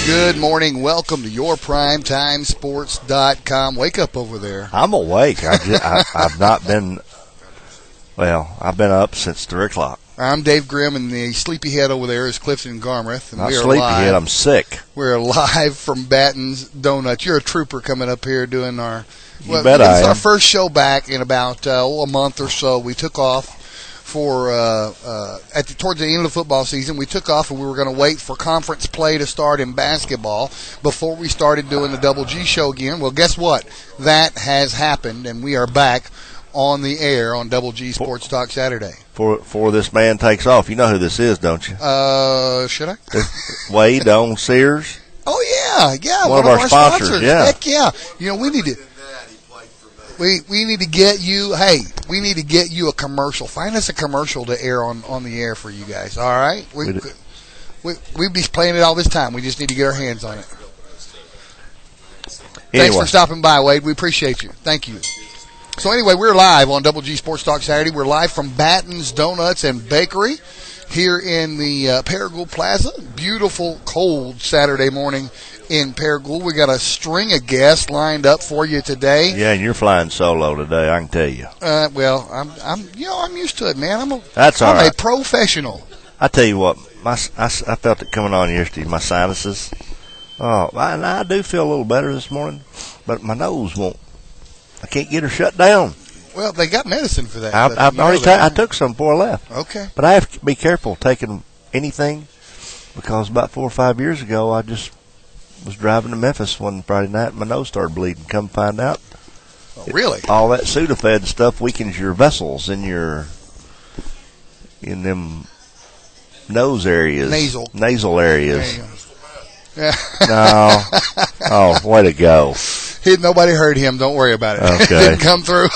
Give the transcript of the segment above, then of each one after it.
Good morning. Welcome to your PrimetimeSports.com. Wake up over there. I'm awake. I've not been, I've been up since 3 o'clock. I'm Dave Grimm, and the sleepyhead over there is Clifton Garmrath. And Not sleepyhead, I'm sick. We're live from Batten's Donuts. You're a trooper coming up here doing our... You bet I am. It's our first show back in about a month or so. We took off for towards the end of the football season. We took off and we were going to wait for conference play to start in basketball before we started doing the Double G show again. Well, guess what? That has happened, and we are back on the air on Double G Sports Talk Saturday. Before this man takes off, you know who this is, don't you? Should I? Wade on Sears. Oh yeah, one of our sponsors. Yeah, heck yeah. You know, we need to. We need to get you. Hey, we need to get you a commercial. Find us a commercial to air on the air for you guys. All right, we'd be playing it all this time. We just need to get our hands on it. Thanks for stopping by, Wade. We appreciate you. Thank you. So anyway, we're live on Double G Sports Talk Saturday. We're live from Batten's Donuts and Bakery here in the Paragould Plaza. Beautiful, cold Saturday morning in Paragould. We got a string of guests lined up for you today. Yeah, and you're flying solo today, I can tell you. Well, I'm used to it, man. I'm a professional. I tell you what, I felt it coming on yesterday. My sinuses. I do feel a little better this morning, but my nose won't. I can't get her shut down. Well, they got medicine for that. I took some before I left. Okay. But I have to be careful taking anything because about 4 or 5 years ago, I just was driving to Memphis one Friday night and my nose started bleeding. Come find out. Oh, really? All that Sudafed stuff weakens your vessels in them nose areas. Nasal areas. Yeah. No. Oh, way to go. Nobody heard him. Don't worry about it. Okay. It didn't come through.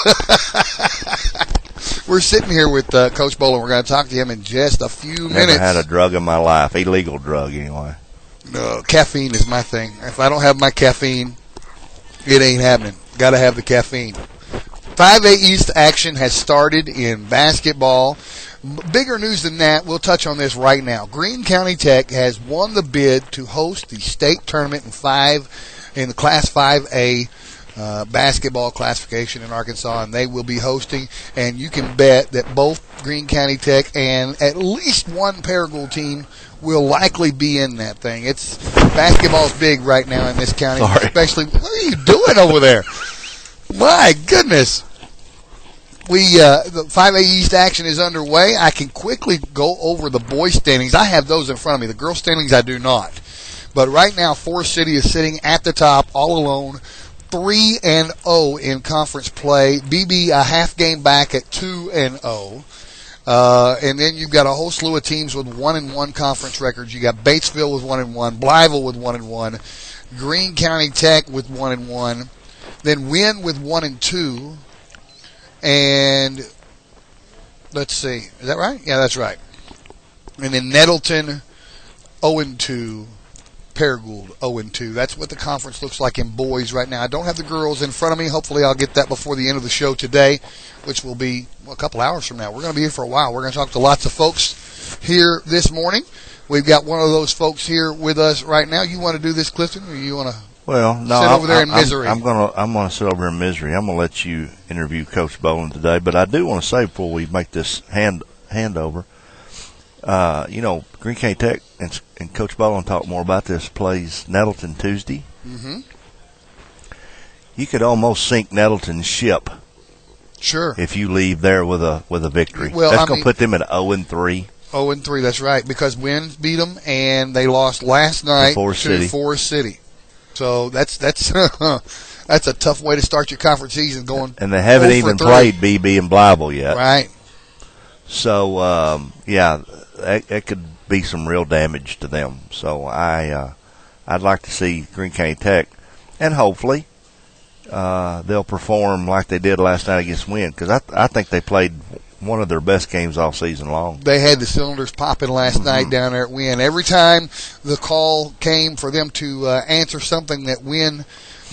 We're sitting here with Coach Bowlin. We're going to talk to him in just a few minutes. Never had a drug in my life. Illegal drug, anyway. No, caffeine is my thing. If I don't have my caffeine, it ain't happening. Got to have the caffeine. 5A East action has started in basketball. Bigger news than that, we'll touch on this right now. Greene County Tech has won the bid to host the state tournament in the Class 5A basketball classification in Arkansas, and they will be hosting. And you can bet that both Greene County Tech and at least one Paragould team will likely be in that thing. Basketball's big right now in this county. Sorry. Especially, what are you doing over there? My goodness. The 5A East action is underway. I can quickly go over the boys' standings. I have those in front of me. The girls' standings I do not. But right now, Forest City is sitting at the top all alone, 3-0 in conference play. BB a half game back at 2-0. And then you've got a whole slew of teams with 1-1 conference records. You got Batesville with 1-1, Blytheville with 1-1, Greene County Tech with 1-1, then Wynn with 1-2. And let's see, is that right? Yeah, that's right. And then Nettleton 0-2, Paragould 0-2. That's what the conference looks like in boys right now. I don't have the girls in front of me. Hopefully I'll get that before the end of the show today, which will be a couple hours from now. We're going to be here for a while. We're going to talk to lots of folks here this morning. We've got one of those folks here with us right now. You want to do this, Clifton, or you want to sit over there in misery? I'm gonna sit over in misery. I'm gonna let you interview Coach Bowlin today, but I do want to say before we make this handover, Greene County Tech and Coach Bowlin talk more about this. Plays Nettleton Tuesday. Mm-hmm. You could almost sink Nettleton's ship. Sure. If you leave there with a victory, well, that's gonna put them at 0-3. 0-3. That's right, because Wynn beat them and they lost last night to Forest City. So that's that's a tough way to start your conference season going. And they haven't even played BB and Blytheville yet. Right. So that could be some real damage to them. So I'd like to see Greene County Tech, and hopefully they'll perform like they did last night against Wynn, because I think they played one of their best games all season long. They had the cylinders popping last night down there at Wynn. Every time the call came for them to answer something that Wynn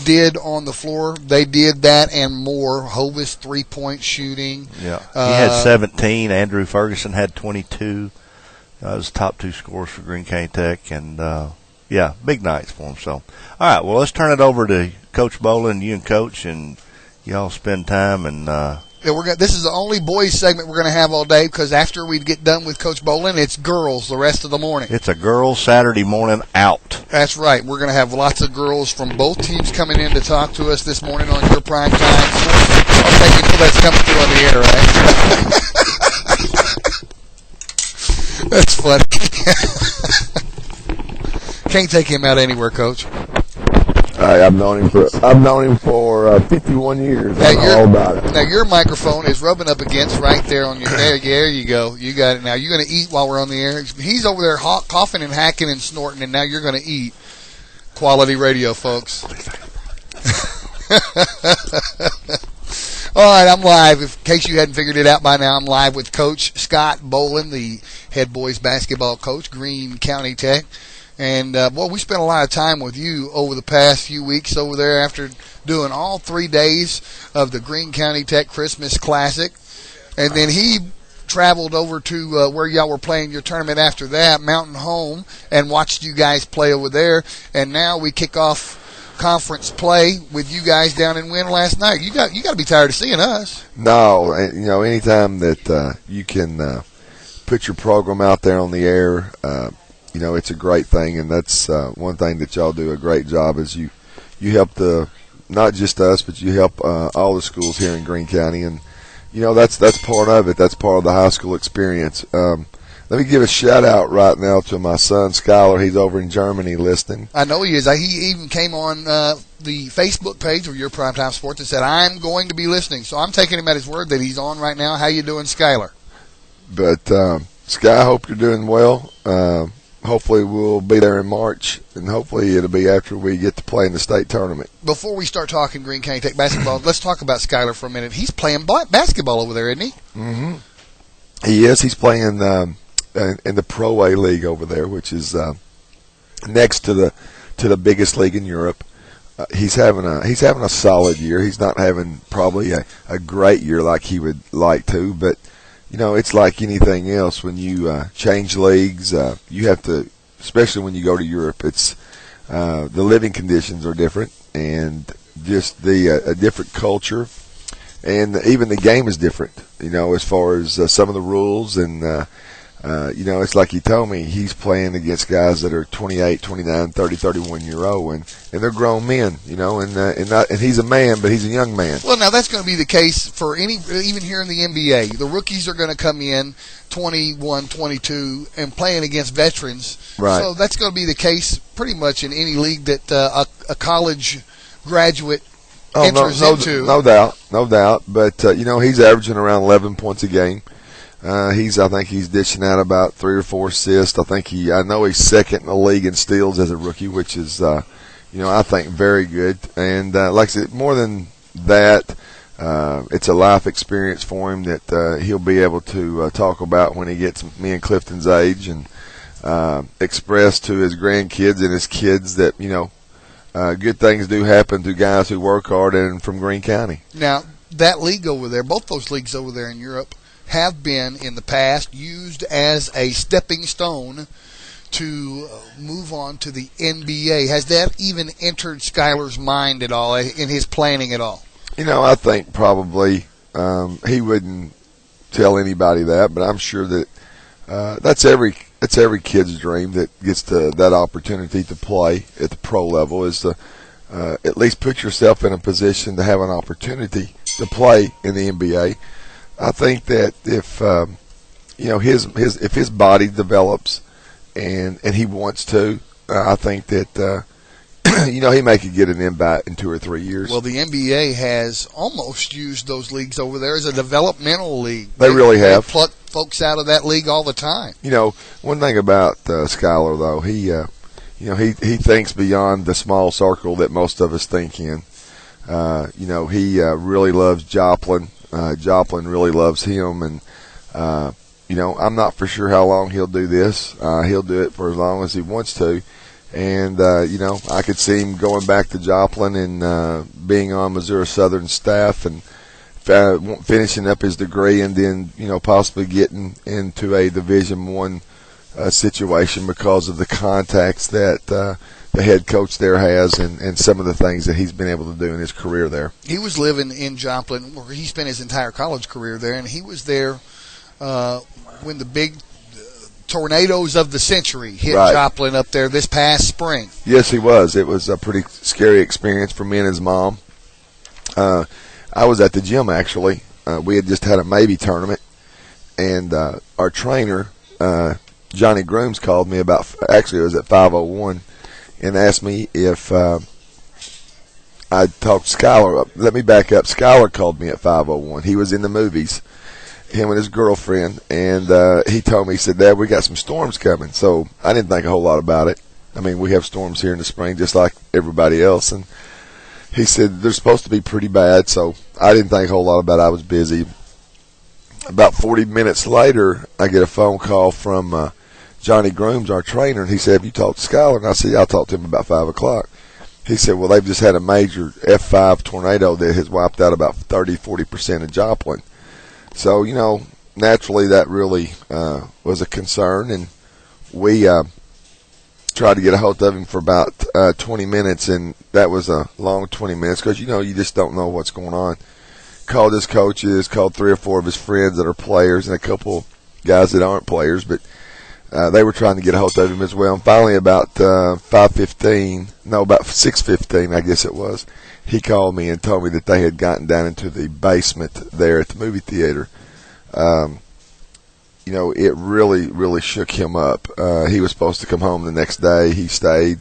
did on the floor, they did that and more. Hovis 3-point shooting. Yeah, he had 17. Andrew Ferguson had 22. That was the top two scorers for Greene County Tech, and yeah, big nights for them. So, all right, well, let's turn it over to Coach Bowlin, you and Coach, and y'all spend time. And yeah, this is the only boys segment we're going to have all day, because after we get done with Coach Bowlin, it's girls the rest of the morning. It's a girls Saturday morning out. That's right. We're going to have lots of girls from both teams coming in to talk to us this morning on your prime time. Okay, you know that's coming through on the air, right? That's funny. Can't take him out anywhere, Coach. I've known him for 51 years. I know all about it. Now your microphone is rubbing up against right there on your. There you go. You got it. Now you're going to eat while we're on the air. He's over there coughing and hacking and snorting, and now you're going to eat. Quality radio, folks. All right, I'm live. In case you hadn't figured it out by now, I'm live with Coach Scott Bowlin, the head boys basketball coach, Greene County Tech. And, we spent a lot of time with you over the past few weeks over there after doing all 3 days of the Greene County Tech Christmas Classic. And then he traveled over to where y'all were playing your tournament after that, Mountain Home, and watched you guys play over there. And now we kick off conference play with you guys down in Wynn last night. You got to be tired of seeing us. No, anytime that you can put your program out there on the air, it's a great thing, and that's one thing that y'all do a great job is you help not just us, but you help all the schools here in Greene County, and that's part of it. That's part of the high school experience. Let me give a shout out right now to my son Skylar. He's over in Germany listening. I know he is. He even came on the Facebook page of Your Primetime Sports and said, "I'm going to be listening." So I'm taking him at his word that he's on right now. How you doing, Skylar? But Sky, I hope you're doing well. Hopefully we'll be there in March, and hopefully it'll be after we get to play in the state tournament. Before we start talking Greene County Tech basketball, let's talk about Skylar for a minute. He's playing basketball over there, isn't he? Mm-hmm. He is. He's playing in the Pro A League over there, which is next to the biggest league in Europe. He's having a solid year. He's not having probably a great year like he would like to, but it's like anything else. When you change leagues, you have to, especially when you go to Europe, it's the living conditions are different, and just a different culture, and even the game is different. As far as some of the rules, and it's like he told me, he's playing against guys that are 28, 29, 30, 31-year-old, and they're grown men, and he's a man, but he's a young man. Well, now that's going to be the case for even here in the NBA. The rookies are going to come in 21, 22, and playing against veterans. Right. So that's going to be the case pretty much in any league that a college graduate enters into. No doubt. But, he's averaging around 11 points a game. I think he's dishing out about 3 or 4 assists. I know he's second in the league in steals as a rookie, which is, I think very good. And like I said, more than that, it's a life experience for him that he'll be able to talk about when he gets me and Clifton's age, and express to his grandkids and his kids that good things do happen to guys who work hard and from Greene County. Now that league over there, both those leagues over there in Europe, have been in the past used as a stepping stone to move on to the NBA. Has that even entered Skylar's mind at all, in his planning at all? I think probably he wouldn't tell anybody that, but I'm sure that that's every kid's dream that gets to that opportunity to play at the pro level, is to at least put yourself in a position to have an opportunity to play in the NBA. I think that if if his body develops and he wants to, I think that he may could get an invite in 2 or 3 years. Well, the NBA has almost used those leagues over there as a developmental league. They really have. They pluck folks out of that league all the time. One thing about Skylar, though, he thinks beyond the small circle that most of us think in. He really loves Joplin. Joplin really loves him, and I'm not for sure how long he'll do this. He'll do it for as long as he wants to, and I could see him going back to Joplin and being on Missouri Southern staff and finishing up his degree, and then possibly getting into a Division I situation because of the contacts that the head coach there has and some of the things that he's been able to do in his career there. He was living in Joplin, where he spent his entire college career there, and he was there when the big tornadoes of the century hit Joplin up there this past spring. Yes, he was. It was a pretty scary experience for me and his mom. I was at the gym, actually. We had just had a maybe tournament, and our trainer, Johnny Grooms, called me about, actually it was at 5:01, and asked me if I'd talked to Skylar. Let me back up. Skylar called me at 5:01. He was in the movies, him and his girlfriend, and he told me, he said, Dad, we got some storms coming. So I didn't think a whole lot about it. I mean, we have storms here in the spring just like everybody else, and he said they're supposed to be pretty bad, so I didn't think a whole lot about it. I was busy. About 40 minutes later, I get a phone call from Johnny Grooms, our trainer, and he said, have you talked to Skylar? And I said, yeah, I talked to him about 5 o'clock. He said, well, they've just had a major F5 tornado that has wiped out about 30-40% of Joplin. So, you know, naturally that really was a concern, and we tried to get a hold of him for about 20 minutes, and that was a long 20 minutes because, you know, you just don't know what's going on. Called his coaches, called 3 or 4 of his friends that are players and a couple guys that aren't players, but they were trying to get a hold of him as well. And finally about 6:15, I guess it was, he called me and told me that they had gotten down into the basement there at the movie theater. You know, it really, really shook him up. He was supposed to come home the next day. He stayed,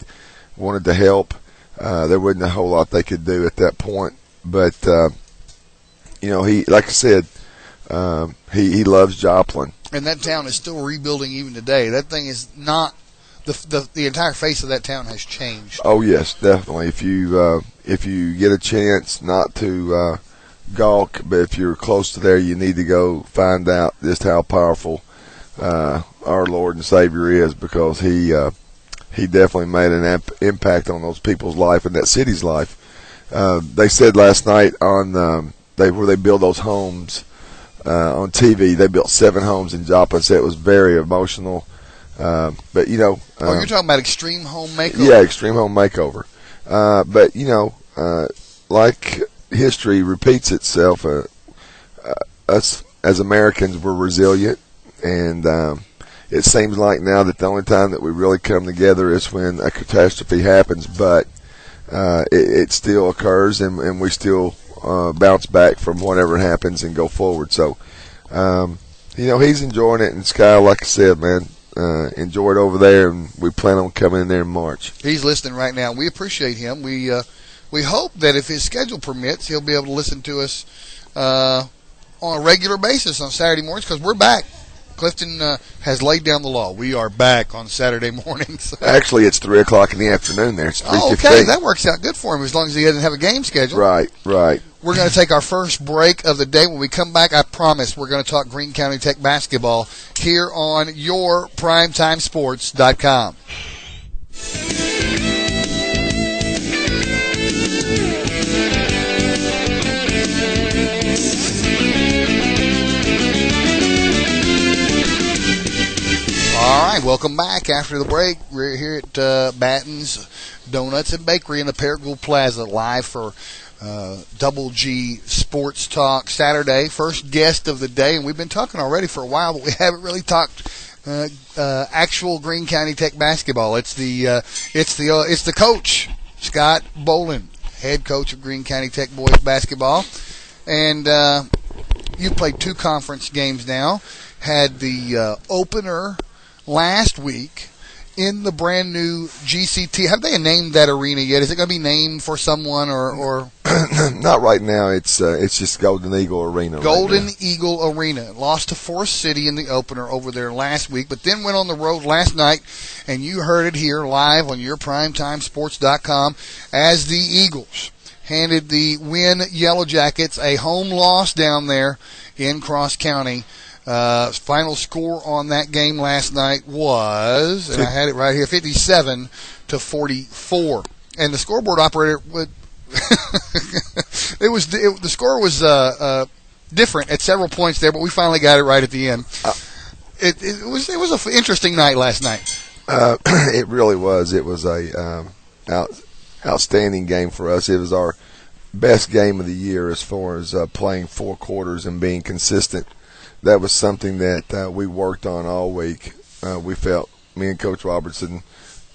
wanted to help. There wasn't a whole lot they could do at that point. But, you know, he, like I said, he loves Joplin. And that town is still rebuilding even today. That thing is not, the entire face of that town has changed. Oh, yes, definitely. If you get a chance not to gawk, but if you're close to there, you need to go find out just how powerful our Lord and Savior is, because he definitely made an impact on those people's life and that city's life. They said last night on where they build those homes on TV, they built 7 homes in Joplin. So it was very emotional. But you know, you're talking about Extreme Home Makeover. Yeah, Extreme Home Makeover. But you know, like history repeats itself. Us as Americans, we're resilient, and it seems like now that the only time that we really come together is when a catastrophe happens. But it still occurs, and we still bounce back from whatever happens and go forward. So, you know, he's enjoying it, and Sky, like I said, man, enjoy it over there, and we plan on coming in there in March. He's listening right now. We appreciate him. We hope that if his schedule permits, he'll be able to listen to us on a regular basis on Saturday mornings, because we're back. Clifton has laid down the law. We are back on Saturday mornings. Actually, it's 3 o'clock in the afternoon there. It's 3:15. Oh, okay. That works out good for him as long as he doesn't have a game schedule. Right. We're going to take our first break of the day. When we come back, I promise we're going to talk Greene County Tech basketball here on your PrimetimeSports.com. All right, welcome back after the break. We're here at Batten's Donuts and Bakery in the Paragould Plaza, live for Double G Sports Talk Saturday. First guest of the day, and we've been talking already for a while, but we haven't really talked actual Greene County Tech basketball. It's the coach, Scott Bowlin, head coach of Greene County Tech boys basketball, and you've played 2 conference games now. Had the opener last week in the brand new GCT. Have they named that arena yet? Is it going to be named for someone or? Not right now. It's just Golden Eagle Arena. Golden Eagle Arena. Lost to Forest City in the opener over there last week, but then went on the road last night, and you heard it here live on your PrimetimeSports.com as the Eagles handed the Win Yellow Jackets a home loss down there in Cross County. Final score on that game last night was, and I had it right here, 57-44. And the scoreboard operator would the score was different at several points there, but we finally got it right at the end. it was an interesting night last night. It really was. It was a outstanding game for us. It was our best game of the year as far as playing 4 quarters and being consistent. That was something that we worked on all week. We felt, me and Coach Robertson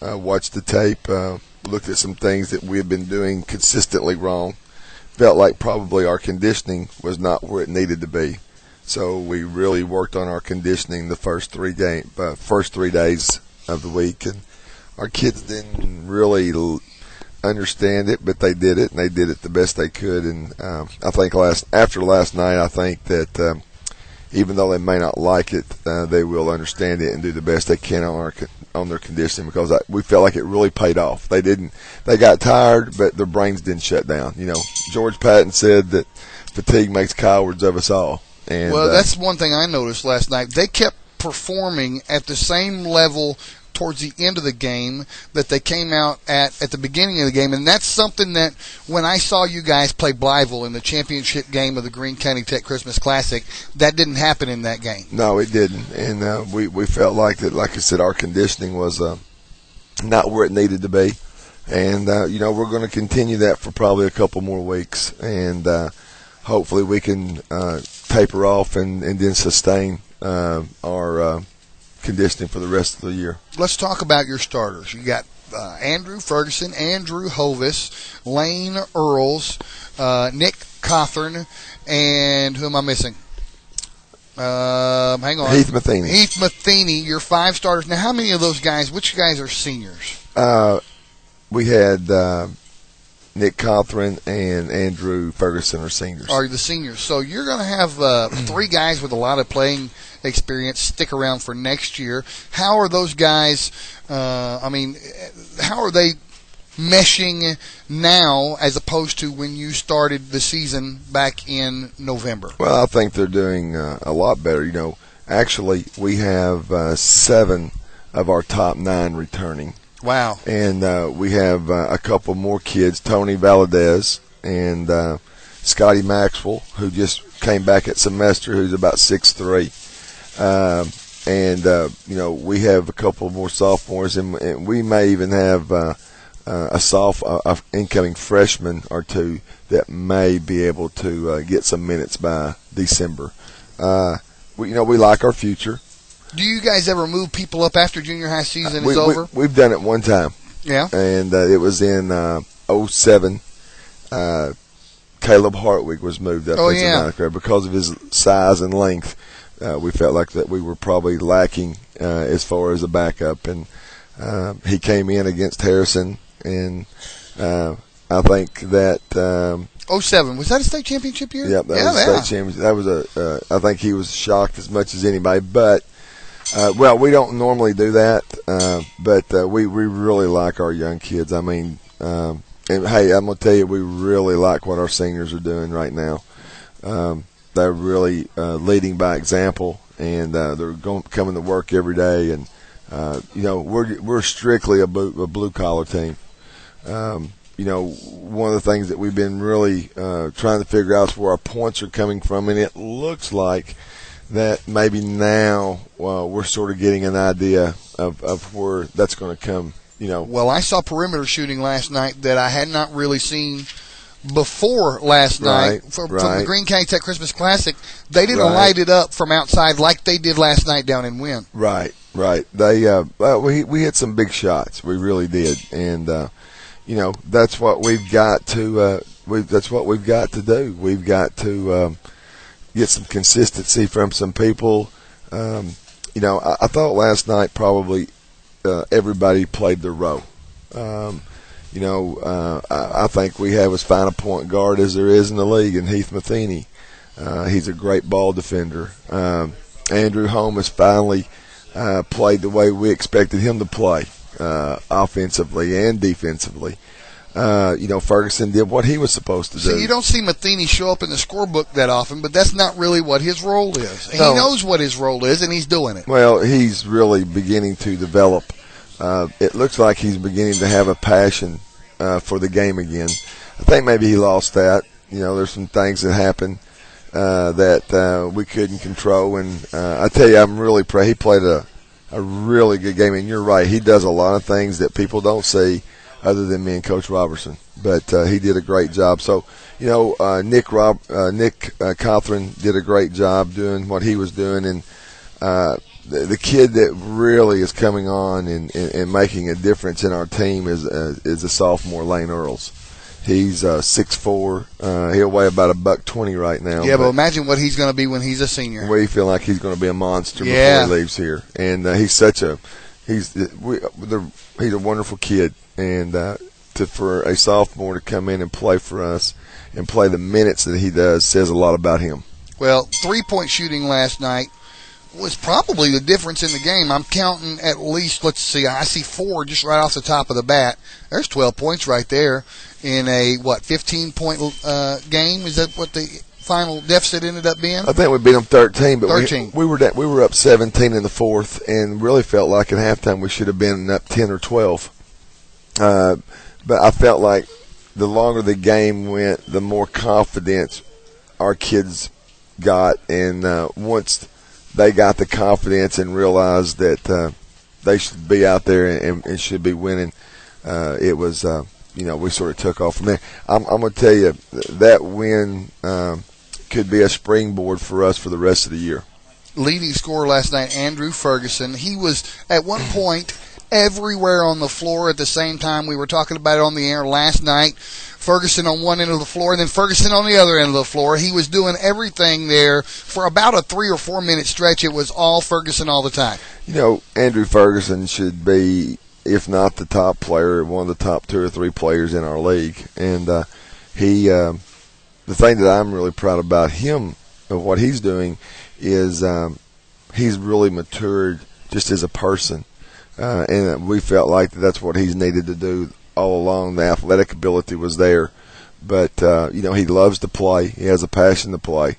watched the tape, looked at some things that we had been doing consistently wrong. Felt like probably our conditioning was not where it needed to be. So we really worked on our conditioning the first 3 days of the week, and our kids didn't really understand it, but they did it, and they did it the best they could. And I think after last night, I think that even though they may not like it, they will understand it and do the best they can on their conditioning, because we felt like it really paid off. They got tired, but their brains didn't shut down. George Patton said that fatigue makes cowards of us all. And, that's one thing I noticed last night. They kept performing at the same level towards the end of the game that they came out at the beginning of the game, and that's something that when I saw you guys play Blytheville in the championship game of the Greene County Tech Christmas Classic, that didn't happen in that game. No, it didn't, and we felt like that. Like I said, our conditioning was not where it needed to be, and we're going to continue that for probably a couple more weeks, and hopefully we can taper off and then sustain our conditioning for the rest of the year. Let's talk about your starters. You got Andrew Ferguson, Andrew Hovis, Lane Earls, Nick Cawthorn, and who am I missing? Hang on. Heath Matheny. Heath Matheny, your 5 starters. Now, how many of those guys, which guys are seniors? We had Nick Cawthorn and Andrew Ferguson are seniors. Are the seniors. So you're going to have 3 guys with a lot of playing experience stick around for next year. How are those guys, how are they meshing now as opposed to when you started the season back in November? Well, I think they're doing a lot better. Actually, we have 7 of our top 9 returning. Wow. And we have a couple more kids, Tony Valadez and Scotty Maxwell, who just came back at semester, who's about 6'3". We have a couple more sophomores, and we may even have a incoming freshman or 2 that may be able to get some minutes by December. We like our future. Do you guys ever move people up after junior high season is over? We've done it one time. Yeah. And it was in 07. Caleb Hartwig was moved up as a ninth grader because of his size and length. We felt like that we were probably lacking as far as a backup, and he came in against Harrison, and I think that 07, was that a state championship year? Yep, that was a state championship. That was I think he was shocked as much as anybody, but we don't normally do that, but we really like our young kids. I mean, and hey, I'm going to tell you, we really like what our seniors are doing right now. They're really leading by example, and they're coming to work every day. And we're strictly a blue collar team. One of the things that we've been really trying to figure out is where our points are coming from, and it looks like that maybe now we're sort of getting an idea of where that's going to come. Well, I saw perimeter shooting last night that I had not really seen before last night from the Greene County Tech Christmas Classic. They didn't light it up from outside like they did last night down in Wynn. Right. They we had some big shots. We really did, and that's what we've got to. That's what we've got to do. We've got to get some consistency from some people. I thought last night probably everybody played their role. I think we have as fine a point guard as there is in the league in Heath Matheny. He's a great ball defender. Andrew Holm has finally played the way we expected him to play, offensively and defensively. Ferguson did what he was supposed to do. So you don't see Matheny show up in the scorebook that often, but that's not really what his role is. He knows what his role is, and he's doing it. Well, he's really beginning to develop. It looks like he's beginning to have a passion for the game again. I think maybe he lost that. There's some things that happen that we couldn't control. And I tell you, I'm really proud. He played a really good game. And you're right, he does a lot of things that people don't see other than me and Coach Robertson. But he did a great job. So, Nick Cothran did a great job doing what he was doing. And the kid that really is coming on and making a difference in our team is the sophomore Lane Earls. He's 6'4". He'll weigh about $120 right now. Yeah, but imagine what he's going to be when he's a senior. We feel like he's going to be a monster before he leaves here, and he's a wonderful kid, and for a sophomore to come in and play for us and play the minutes that he does says a lot about him. Well, 3-point shooting last night was probably the difference in the game. I'm counting at least, let's see, I see 4 just right off the top of the bat. There's 12 points right there in a, 15-point game? Is that what the final deficit ended up being? I think we beat them 13, but 13. We were up 17 in the fourth and really felt like at halftime we should have been up 10 or 12. But I felt like the longer the game went, the more confidence our kids got, and once they got the confidence and realized that they should be out there and should be winning, it was, we sort of took off from there. I'm going to tell you, that win could be a springboard for us for the rest of the year. Leading scorer last night, Andrew Ferguson. He was, at one point, everywhere on the floor at the same time. We were talking about it on the air last night. Ferguson on one end of the floor, and then Ferguson on the other end of the floor. He was doing everything there for about a 3 or 4 minute stretch. It was all Ferguson all the time. Andrew Ferguson should be, if not the top player, one of the top 2 or 3 players in our league. And the thing that I'm really proud about him, of what he's doing, is he's really matured just as a person. And we felt like that's what he's needed to do all along. The athletic ability was there, but he loves to play. He has a passion to play.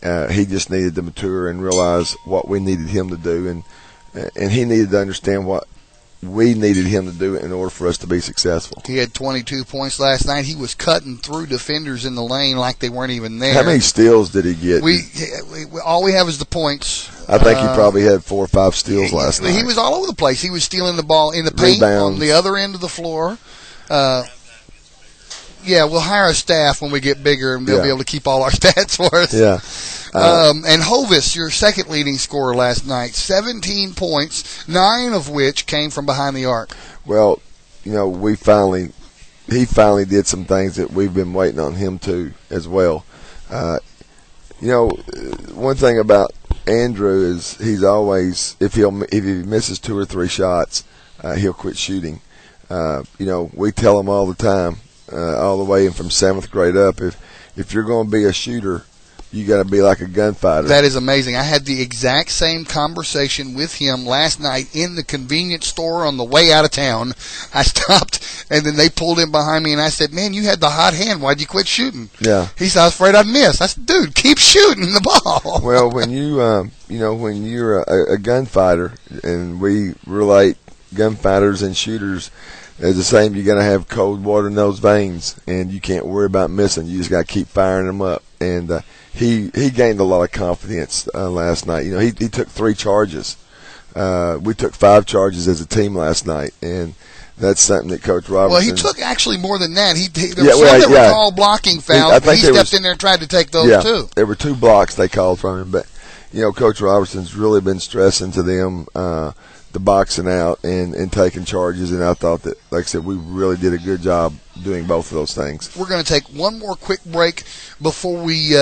He just needed to mature and realize what we needed him to do, and he needed to understand what we needed him to do in order for us to be successful. He had 22 points last night. He was cutting through defenders in the lane like they weren't even there. How many steals did he get? All we have is the points. I think he probably had 4 or 5 steals last night. He was all over the place. He was stealing the ball in the paint, rebounds, on the other end of the floor. We'll hire a staff when we get bigger, and they'll be able to keep all our stats for us. Yeah. And Hovis, your second leading scorer last night, 17 points, 9 of which came from behind the arc. Well, he finally did some things that we've been waiting on him to as well. One thing about Andrew is he's always, if he misses 2 or 3 shots, he'll quit shooting. We tell him all the time, all the way from 7th grade up, if you're going to be a shooter, you got to be like a gunfighter. That is amazing. I had the exact same conversation with him last night in the convenience store on the way out of town. I stopped, and then they pulled in behind me, and I said, "Man, you had the hot hand. Why'd you quit shooting?" Yeah. He said, "I was afraid I'd miss." I said, "Dude, keep shooting the ball." Well, when when you're a gunfighter, and we relate gunfighters and shooters as the same, you got to have cold water in those veins, and you can't worry about missing. You just got to keep firing them up. And he gained a lot of confidence last night. He took 3 charges. We took 5 charges as a team last night, and that's something that Coach Robertson. Well, he took actually more than that. There were some that were called blocking fouls. He stepped in there and tried to take those too. There were 2 blocks they called from him, but Coach Robertson's really been stressing to them the boxing out and taking charges, and I thought that, like I said, we really did a good job doing both of those things. We're going to take one more quick break before we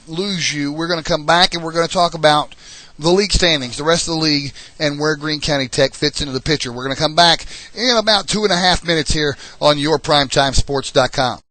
lose you. We're going to come back and we're going to talk about the league standings, the rest of the league, and where Greene County Tech fits into the picture. We're going to come back in about 2.5 minutes here on yourprimetimesports.com.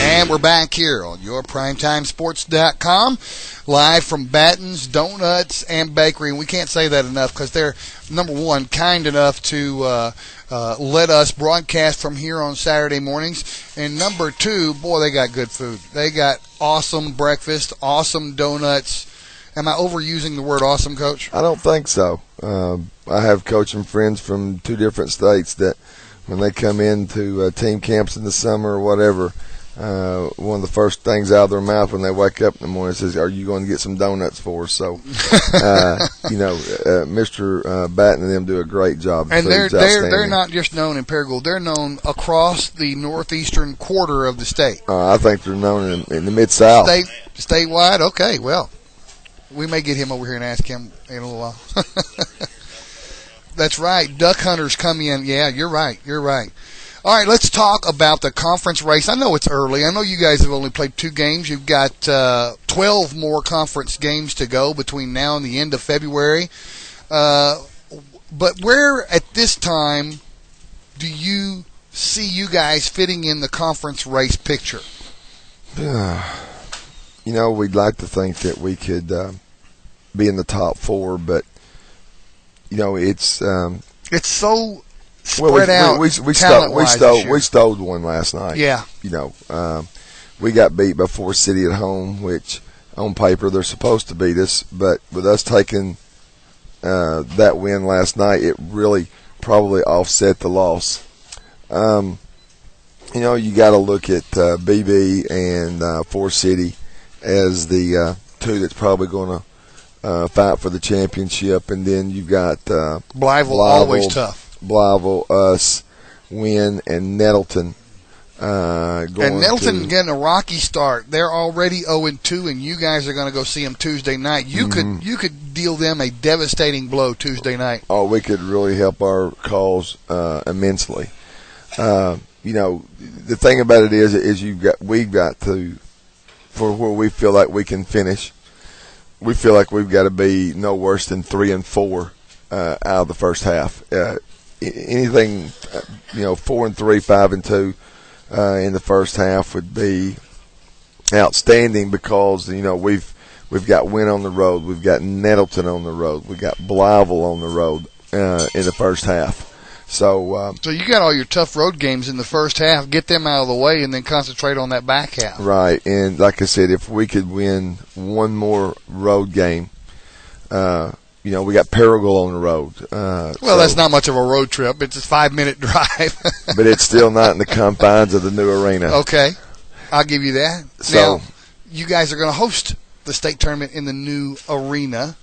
And we're back here on yourprimetimesports.com, live from Batten's Donuts and Bakery. And we can't say that enough because they're, number one, kind enough to let us broadcast from here on Saturday mornings. And number 2, boy, they got good food. They got awesome breakfast, awesome donuts. Am I overusing the word awesome, Coach? I don't think so. I have coaching friends from 2 different states that when they come into team camps in the summer or whatever, one of the first things out of their mouth when they wake up in the morning says, "Are you going to get some donuts for us?" So, Mr. Batten and them do a great job. And they're not just known in Paragould; they're known across the northeastern quarter of the state. I think they're known in the Mid-South. Statewide? Okay, well, we may get him over here and ask him in a little while. That's right. Duck hunters come in. Yeah, you're right. All right, let's talk about the conference race. I know it's early. I know you guys have only played 2 games. You've got 12 more conference games to go between now and the end of February. But where at this time do you see you guys fitting in the conference race picture? We'd like to think that we could be in the top 4, but it's so spread out. We stole one last night. Yeah. We got beat by Forest City at home, which on paper they're supposed to beat us, but with us taking that win last night, it really probably offset the loss. You got to look at BB and Forest City as the 2 that's probably going to fight for the championship, and then you've got Blytheville, always tough. Blytheville, us, Wynn, and Nettleton. Nettleton getting a rocky start. They're already 0-2, and you guys are going to go see them Tuesday night. You could deal them a devastating blow Tuesday night. Oh, we could really help our cause immensely. The thing about it is we've got to, for where we feel like we can finish, we feel like we've got to be no worse than 3-4 out of the first half. Anything, 4-3, 5-2 in the first half would be outstanding because we've got Wynn on the road, we've got Nettleton on the road, we've got Blytheville on the road in the first half. So you got all your tough road games in the first half. Get them out of the way, and then concentrate on that back half. Right, and like I said, if we could win one more road game, we got Paragould on the road. That's not much of a road trip. It's a 5-minute drive. But it's still not in the confines of the new arena. Okay, I'll give you that. So, now, you guys are going to host the state tournament in the new arena.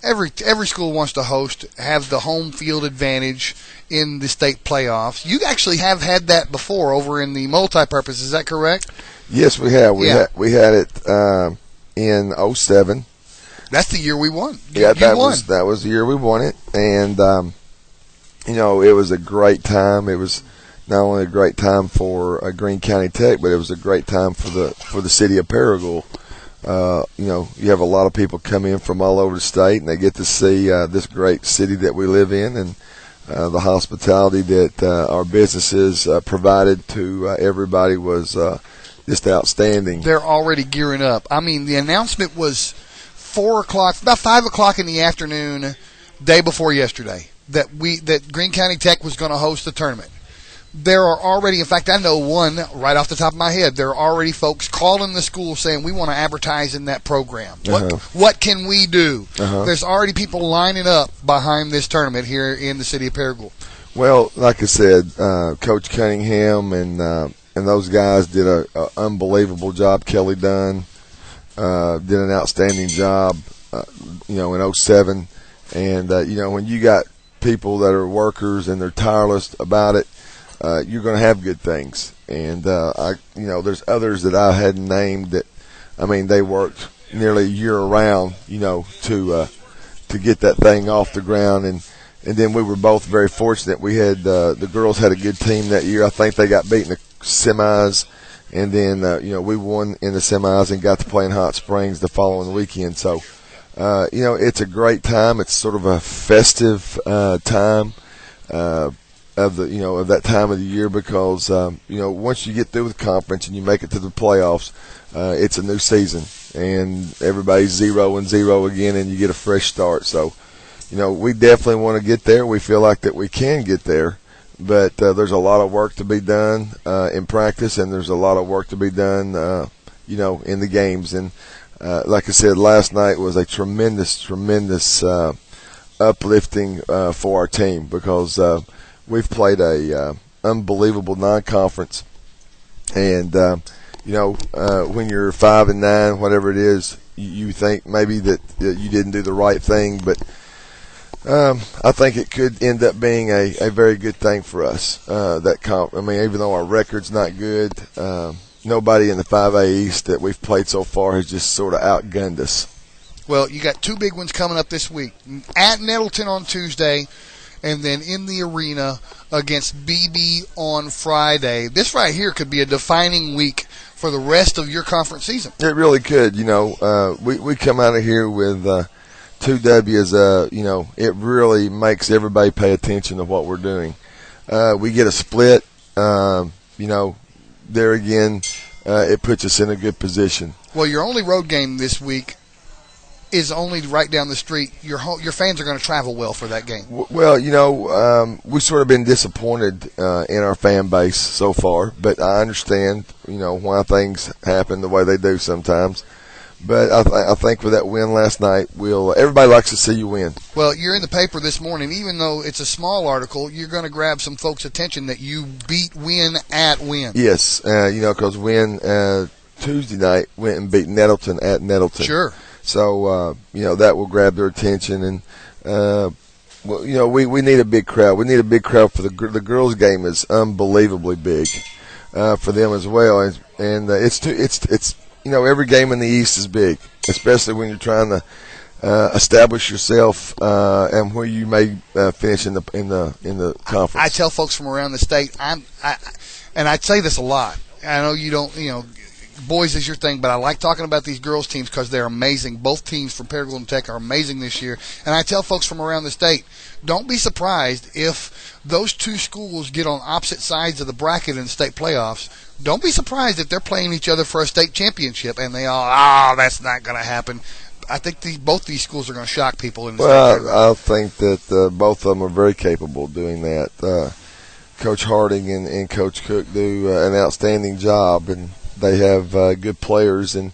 Every school wants to have the home field advantage in the state playoffs. You actually have had that before over in the multi-purpose. Is that correct? Yes, we have. We had it in 2007. That's the year we won. That was the year we won it, and it was a great time. It was not only a great time for Greene County Tech, but it was a great time for the city of Paragould. You have a lot of people come in from all over the state, and they get to see this great city that we live in, and the hospitality that our businesses provided to everybody was just outstanding. They're already gearing up. I mean, the announcement was 4 o'clock, about 5 o'clock in the afternoon, day before yesterday, that Greene County Tech was going to host the tournament. There are already, in fact, I know one right off the top of my head. There are already folks calling the school saying, we want to advertise in that program. What can we do? There's already people lining up behind this tournament here in the city of Paragould. Well, like I said, Coach Cunningham and those guys did an unbelievable job. Kelly Dunn did an outstanding job, in 2007. And, when you got people that are workers and they're tireless about it, you're going to have good things. And there's others that I hadn't named that, they worked nearly year round, to get that thing off the ground. And then we were both very fortunate. We had the girls had a good team that year. I think they got beat in the semis, and then we won in the semis and got to play in Hot Springs the following weekend. So it's a great time. It's sort of a festive time. Of that time of the year because once you get through with the conference and you make it to the playoffs, it's a new season and everybody's 0-0 again, and you get a fresh start. So, we definitely want to get there. We feel like that we can get there, but there's a lot of work to be done in practice, and there's a lot of work to be done, in the games. And like I said, last night was a tremendous uplifting for our team because. We've played a unbelievable non-conference, And when you're 5-9, whatever it is, you think maybe that you didn't do the right thing, but I think it could end up being a very good thing for us. Even though our record's not good, nobody in the 5A East that we've played so far has just sort of outgunned us. Well, you got 2 big ones coming up this week. At Nettleton on Tuesday, and then in the arena against BB on Friday. This right here could be a defining week for the rest of your conference season. It really could. We come out of here with 2 W's. It really makes everybody pay attention to what we're doing. We get a split. There again, it puts us in a good position. Well, your only road game this week is only right down the street. Your fans are going to travel well for that game. Well, we've sort of been disappointed in our fan base so far, but I understand, why things happen the way they do sometimes. But I think with that win last night, everybody likes to see you win. Well, you're in the paper this morning. Even though it's a small article, you're going to grab some folks' attention that you beat Win at Win. Yes, because Win Tuesday night went and beat Nettleton at Nettleton. Sure. So, that will grab their attention. And, we need a big crowd. We need a big crowd for the girls' game is unbelievably big for them as well. And it's every game in the East is big, especially when you're trying to establish yourself and where you may finish in the conference. I tell folks from around the state, and I say this a lot. I know you don't, boys is your thing, but I like talking about these girls teams because they're amazing. Both teams from Paragould and Tech are amazing this year. And I tell folks from around the state, don't be surprised if those 2 schools get on opposite sides of the bracket in the state playoffs. Don't be surprised if they're playing each other for a state championship and they all, that's not going to happen. I think both these schools are going to shock people in the state. I think that both of them are very capable of doing that. Coach Harding and Coach Cook do an outstanding job, and they have good players. And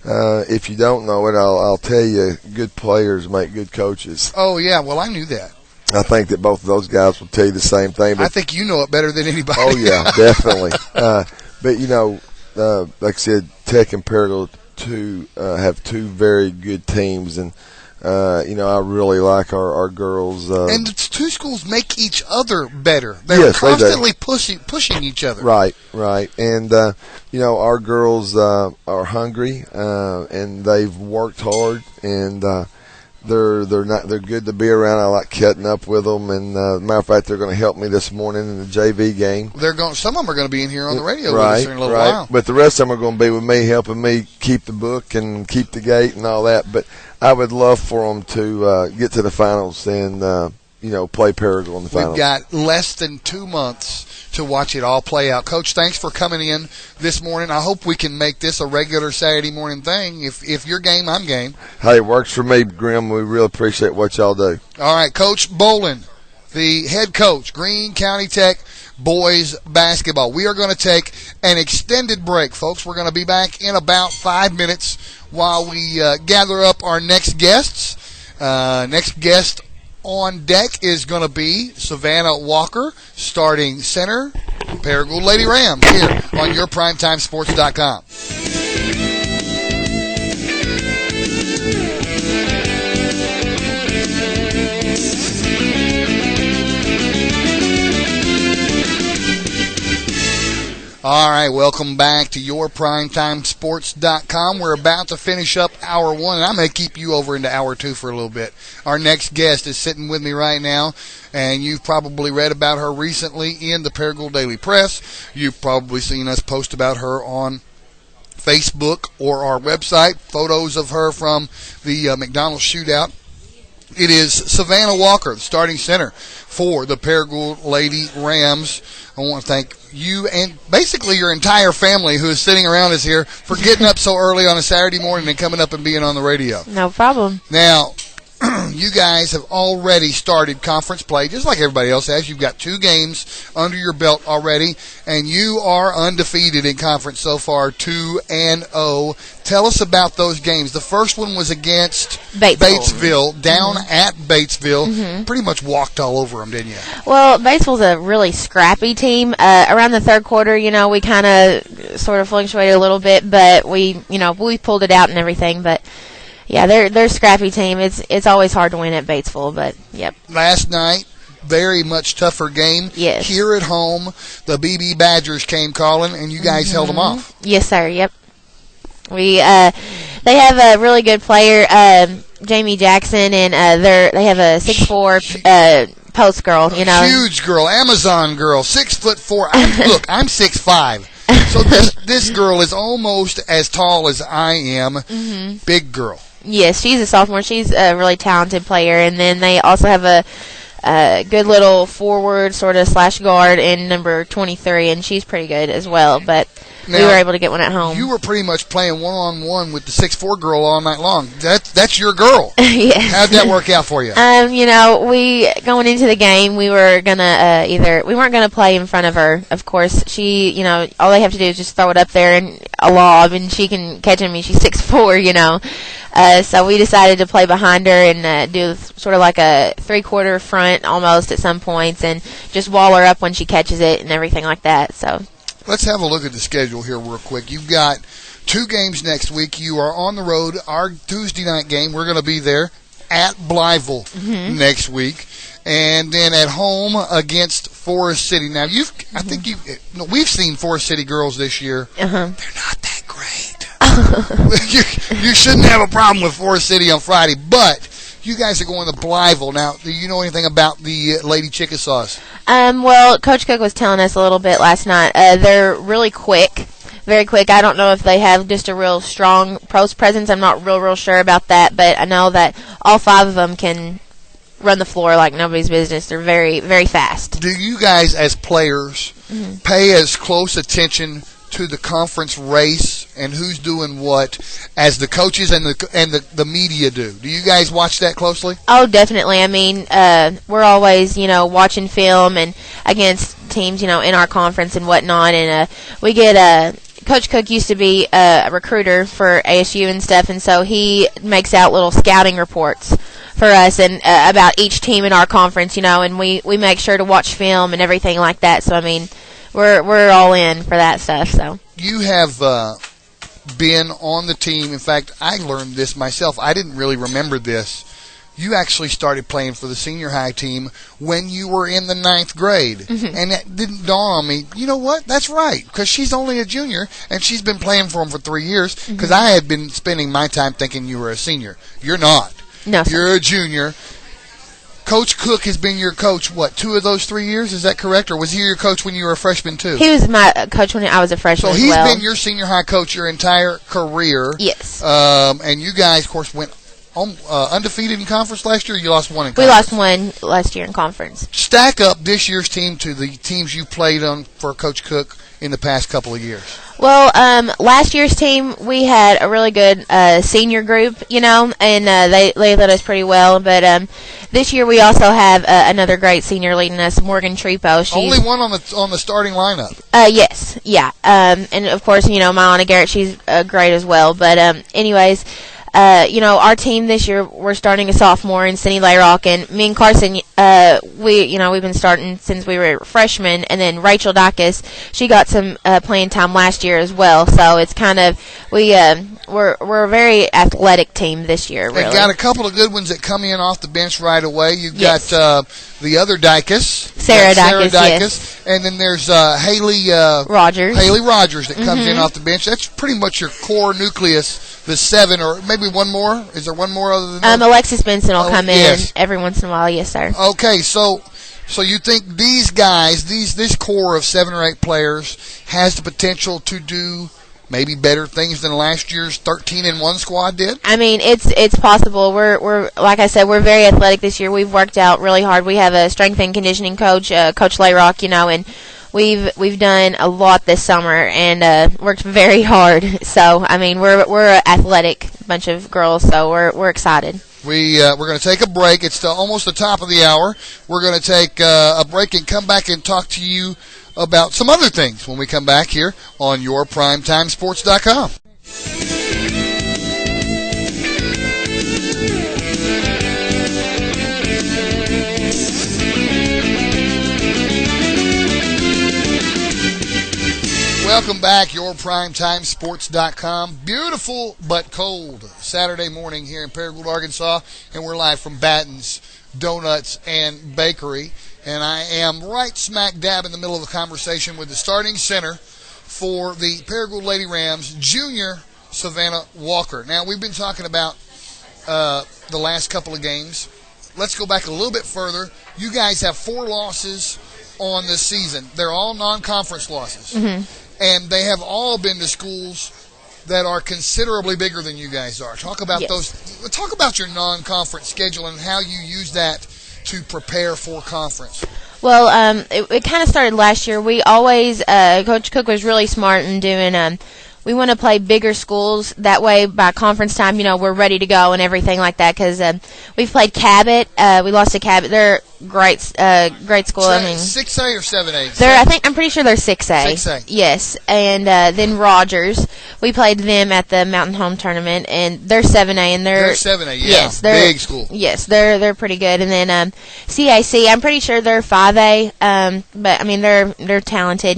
if you don't know it, I'll tell you, good players make good coaches. Oh, yeah. Well, I knew that. I think that both of those guys will tell you the same thing. But I think you know it better than anybody. Oh, yeah, definitely. But, like I said, Tech and Paragould have 2 very good teams. And, I really like our girls. And the 2 schools make each other better. They're constantly pushing each other. Right. And, our girls are hungry, and they've worked hard, and they're good to be around. I like cutting up with them, and matter of fact, they're going to help me this morning in the JV game. Some of them are going to be in here on the radio with us in a little while. But the rest of them are going to be with me, helping me keep the book and keep the gate and all that. But I would love for them to get to the finals and play Paragould in the finals. We've got less than 2 months to watch it all play out. Coach, thanks for coming in this morning. I hope we can make this a regular Saturday morning thing. If you're game, I'm game. Hey, it works for me, Grim. We really appreciate what y'all do. All right, Coach Bowlin, the head coach, Greene County Tech boys basketball. We are going to take an extended break, folks. We're going to be back in about 5 minutes while we gather up our next guests. Next guest on deck is going to be Savannah Walker, starting center, Paragould Lady Rams, here on yourprimetimesports.com. All right, welcome back to yourprimetimesports.com. We're about to finish up hour 1, and I'm going to keep you over into hour 2 for a little bit. Our next guest is sitting with me right now, and you've probably read about her recently in the Paragould Daily Press. You've probably seen us post about her on Facebook or our website, photos of her from the McDonald's shootout. It is Savannah Walker, the starting center for the Paragould Lady Rams. I want to thank you and basically your entire family who is sitting around us here for getting up so early on a Saturday morning and coming up and being on the radio. No problem. Now, you guys have already started conference play, just like everybody else has. You've got 2 games under your belt already, and you are undefeated in conference so far, 2-0. Tell us about those games. The first one was against Batesville, down at Batesville. Pretty much walked all over them, didn't you? Well, Batesville's a really scrappy team. Around the third quarter, we kind of sort of fluctuated a little bit, but we pulled it out and everything, but yeah, they're a scrappy team. It's always hard to win at Batesville, but yep. Last night, very much tougher game. Yes. Here at home, the BB Badgers came calling, and you guys held them off. Yes, sir. Yep. They have a really good player, Jamie Jackson, and they have a 6'4" post girl. Huge girl, Amazon girl, 6'4". I'm 6'5". So this girl is almost as tall as I am. Big girl. Yes, she's a sophomore. She's a really talented player. And then they also have a good little forward sort of / guard in number 23, and she's pretty good as well. But we were able to get one at home. You were pretty much playing one-on-one with the 6'4" girl all night long. That's your girl. Yes. How'd that work out for you? We going into the game, we were gonna we weren't gonna play in front of her. Of course, she, all they have to do is just throw it up there and a lob, and she can catch it. I mean, she's 6'4", So we decided to play behind her and do sort of like a 3/4 front almost at some points, and just wall her up when she catches it and everything like that. So let's have a look at the schedule here real quick. You've got 2 games next week. You are on the road. Our Tuesday night game, we're going to be there at Blytheville next week, and then at home against Forest City. Now we've seen Forest City girls this year. They're not that great. you shouldn't have a problem with Forest City on Friday, but you guys are going to Blytheville. Now, do you know anything about the Lady Chickasaws? Well, Coach Cook was telling us a little bit last night. They're really quick, very quick. I don't know if they have just a real strong post presence. I'm not real sure about that, but I know that all 5 of them can run the floor like nobody's business. They're very, very fast. Do you guys, as players, pay as close attention to the conference race and who's doing what as the coaches and the media do? Do you guys watch that closely? Oh, definitely. I mean, we're always, watching film and against teams, in our conference and whatnot. And we get Coach Cook used to be a recruiter for ASU and stuff, and so he makes out little scouting reports for us and about each team in our conference, and we make sure to watch film and everything like that. So, I mean, we're all in for that stuff. So you have been on the team. In fact, I learned this myself. I didn't really remember this. You actually started playing for the senior high team when you were in the 9th grade. And that didn't dawn on me. You know what? That's right, because she's only a junior, and she's been playing for them for 3 years, because I had been spending my time thinking you were a senior. You're not. No, sir. You're a junior. Coach Cook has been your coach, 2 of those 3 years? Is that correct? Or was he your coach when you were a freshman, too? He was my coach when I was a freshman. So he's been your senior high coach your entire career. Yes. And you guys, of course, went undefeated in conference last year. Or you lost one in conference? We lost one last year in conference. Stack up this year's team to the teams you played on for Coach Cook in the past couple of years. Well, last year's team, we had a really good senior group, and they led us pretty well. But this year we also have another great senior leading us, Morgan Trepo. She's only one on the starting lineup. Yes, yeah. And of course, Myana Garrett, she's great as well. But anyways, our team this year, we're starting a sophomore in Cindy Layrock, and me and Carson, we've been starting since we were freshmen, and then Rachel Dacus, she got some playing time last year as well. So it's kind of we're a very athletic team this year. Really, they've got a couple of good ones that come in off the bench right away. You've got the other Dacus, Sarah Dacus, yes. And then there's Haley Rogers that comes in off the bench. That's pretty much your core nucleus. The 7, or maybe one more. Is there one more other than that? Alexis Benson will come in every once in a while. Yes, sir. Okay, so you think these guys, this core of 7 or 8 players, has the potential to do maybe better things than last year's 13-1 squad did? I mean, it's possible. We're like I said, we're very athletic this year. We've worked out really hard. We have a strength and conditioning coach, Coach Layrock, and we've done a lot this summer and worked very hard. So I mean, we're an athletic bunch of girls, so we're excited. We're going to take a break. It's almost the top of the hour. We're going to take a break and come back and talk to you about some other things when we come back here on yourprimetimesports.com. Welcome back, yourprimetimesports.com. Beautiful but cold Saturday morning here in Paragould, Arkansas, and we're live from Batten's Donuts and Bakery. And I am right smack dab in the middle of a conversation with the starting center for the Paragould Lady Rams, junior Savannah Walker. Now, we've been talking about the last couple of games. Let's go back a little bit further. You guys have 4 losses on this season. They're all non-conference losses. Mm-hmm. And they have all been to schools that are considerably bigger than you guys are. Talk about those. Talk about your non-conference schedule and how you use that to prepare for conference. Well, it kind of started last year. We always, Coach Cook was really smart in doing, we want to play bigger schools. That way, by conference time, we're ready to go and everything like that. Because we've played Cabot. We lost to Cabot. They're great school. 6A or 7A? I'm pretty sure they're 6A. 6A. Yes, and then Rogers. We played them at the Mountain Home Tournament, and they're 7A, and they're 7A. Yeah, yes, they're big school. Yes, they're pretty good. And then CAC, I'm pretty sure they're 5A. But I mean they're talented,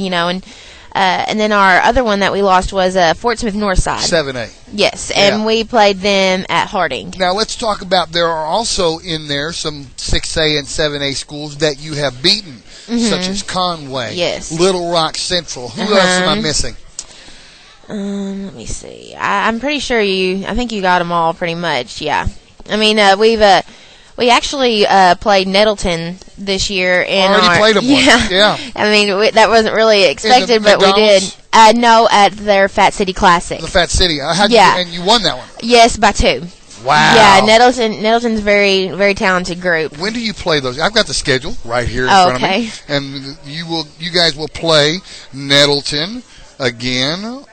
and then our other one that we lost was Fort Smith Northside. 7A. Yes, and we played them at Harding. Now let's talk about, there are also in there some 6A and 7A schools that you have beaten, such as Conway, Little Rock Central. Who else am I missing? Let me see. I'm pretty sure I think you got them all pretty much, yeah. I mean, we actually played Nettleton this year. Already played them once. Yeah. I mean, that wasn't really expected, but we did. No, at their Fat City Classic. The Fat City. And you won that one? Yes, by 2. Wow. Yeah, Nettleton's very, very talented group. When do you play those? I've got the schedule right here in front of me. And you guys will play Nettleton again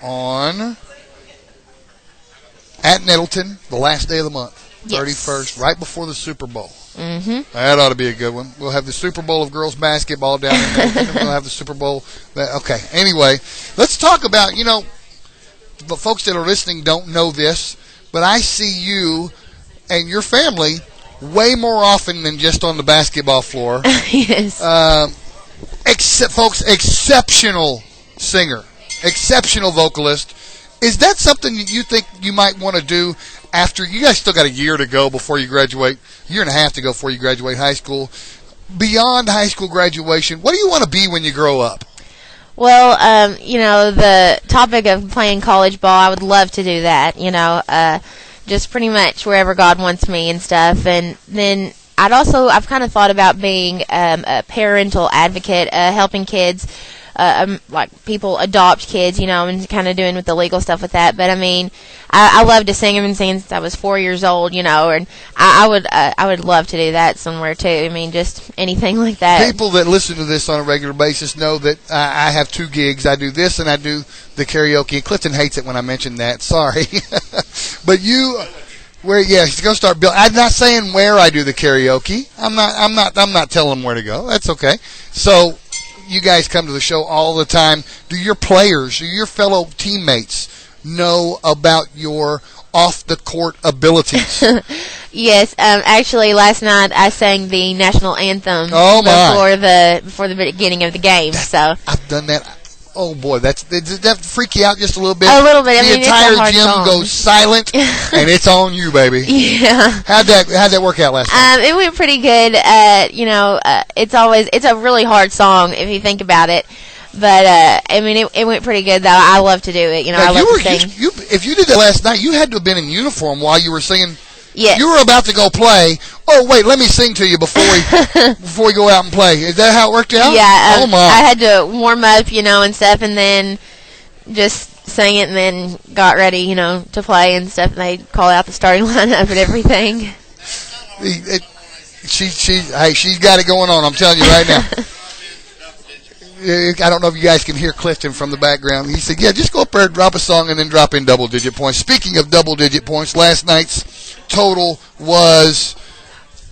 at Nettleton the last day of the month. 31st, right before the Super Bowl. Mm-hmm. That ought to be a good one. We'll have the Super Bowl of girls basketball down in Nettleton. We'll have the Super Bowl. Okay. Anyway, let's talk about, the folks that are listening don't know this, but I see you and your family way more often than just on the basketball floor. Yes. Exceptional singer, exceptional vocalist. Is that something you think you might want to do after you guys still got a year to go before you graduate, year and a half to go before you graduate high school? Beyond high school graduation, what do you want to be when you grow up? Well, the topic of playing college ball, I would love to do that, just pretty much wherever God wants me and stuff. And then I've kind of thought about being a parental advocate, helping kids. Like people adopt kids, and kind of doing with the legal stuff with that. But I mean, I love to sing. I've been singing since I was 4 years old, and I would love to do that somewhere too. I mean, just anything like that. People that listen to this on a regular basis know that I have 2 gigs. I do this and I do the karaoke. And Clifton hates it when I mention that. Sorry, but he's gonna start building. I'm not saying where I do the karaoke. I'm not telling them where to go. That's okay. So. You guys come to the show all the time. Do your fellow teammates know about your off-the-court abilities? Yes. Actually, last night I sang the national anthem before the beginning of the game. I've done that. Oh, boy. Did that freak you out just a little bit? A little bit. The entire gym goes silent, and it's on you, baby. Yeah. How'd that work out last night? It went pretty good. It's a really hard song if you think about it. But, it went pretty good, though. I love to do it. Now, I love to sing. If you did that last night, you had to have been in uniform while you were singing. Yes. You were about to go play. Oh, wait, let me sing to you before we go out and play. Is that how it worked out? Yeah. Oh, my. I had to warm up, and stuff, and then just sang it and then got ready, to play and stuff. And they call out the starting lineup and everything. She's got it going on, I'm telling you right now. I don't know if you guys can hear Clifton from the background. He said, just go up there, drop a song, and then drop in double-digit points. Speaking of double-digit points, last night's total was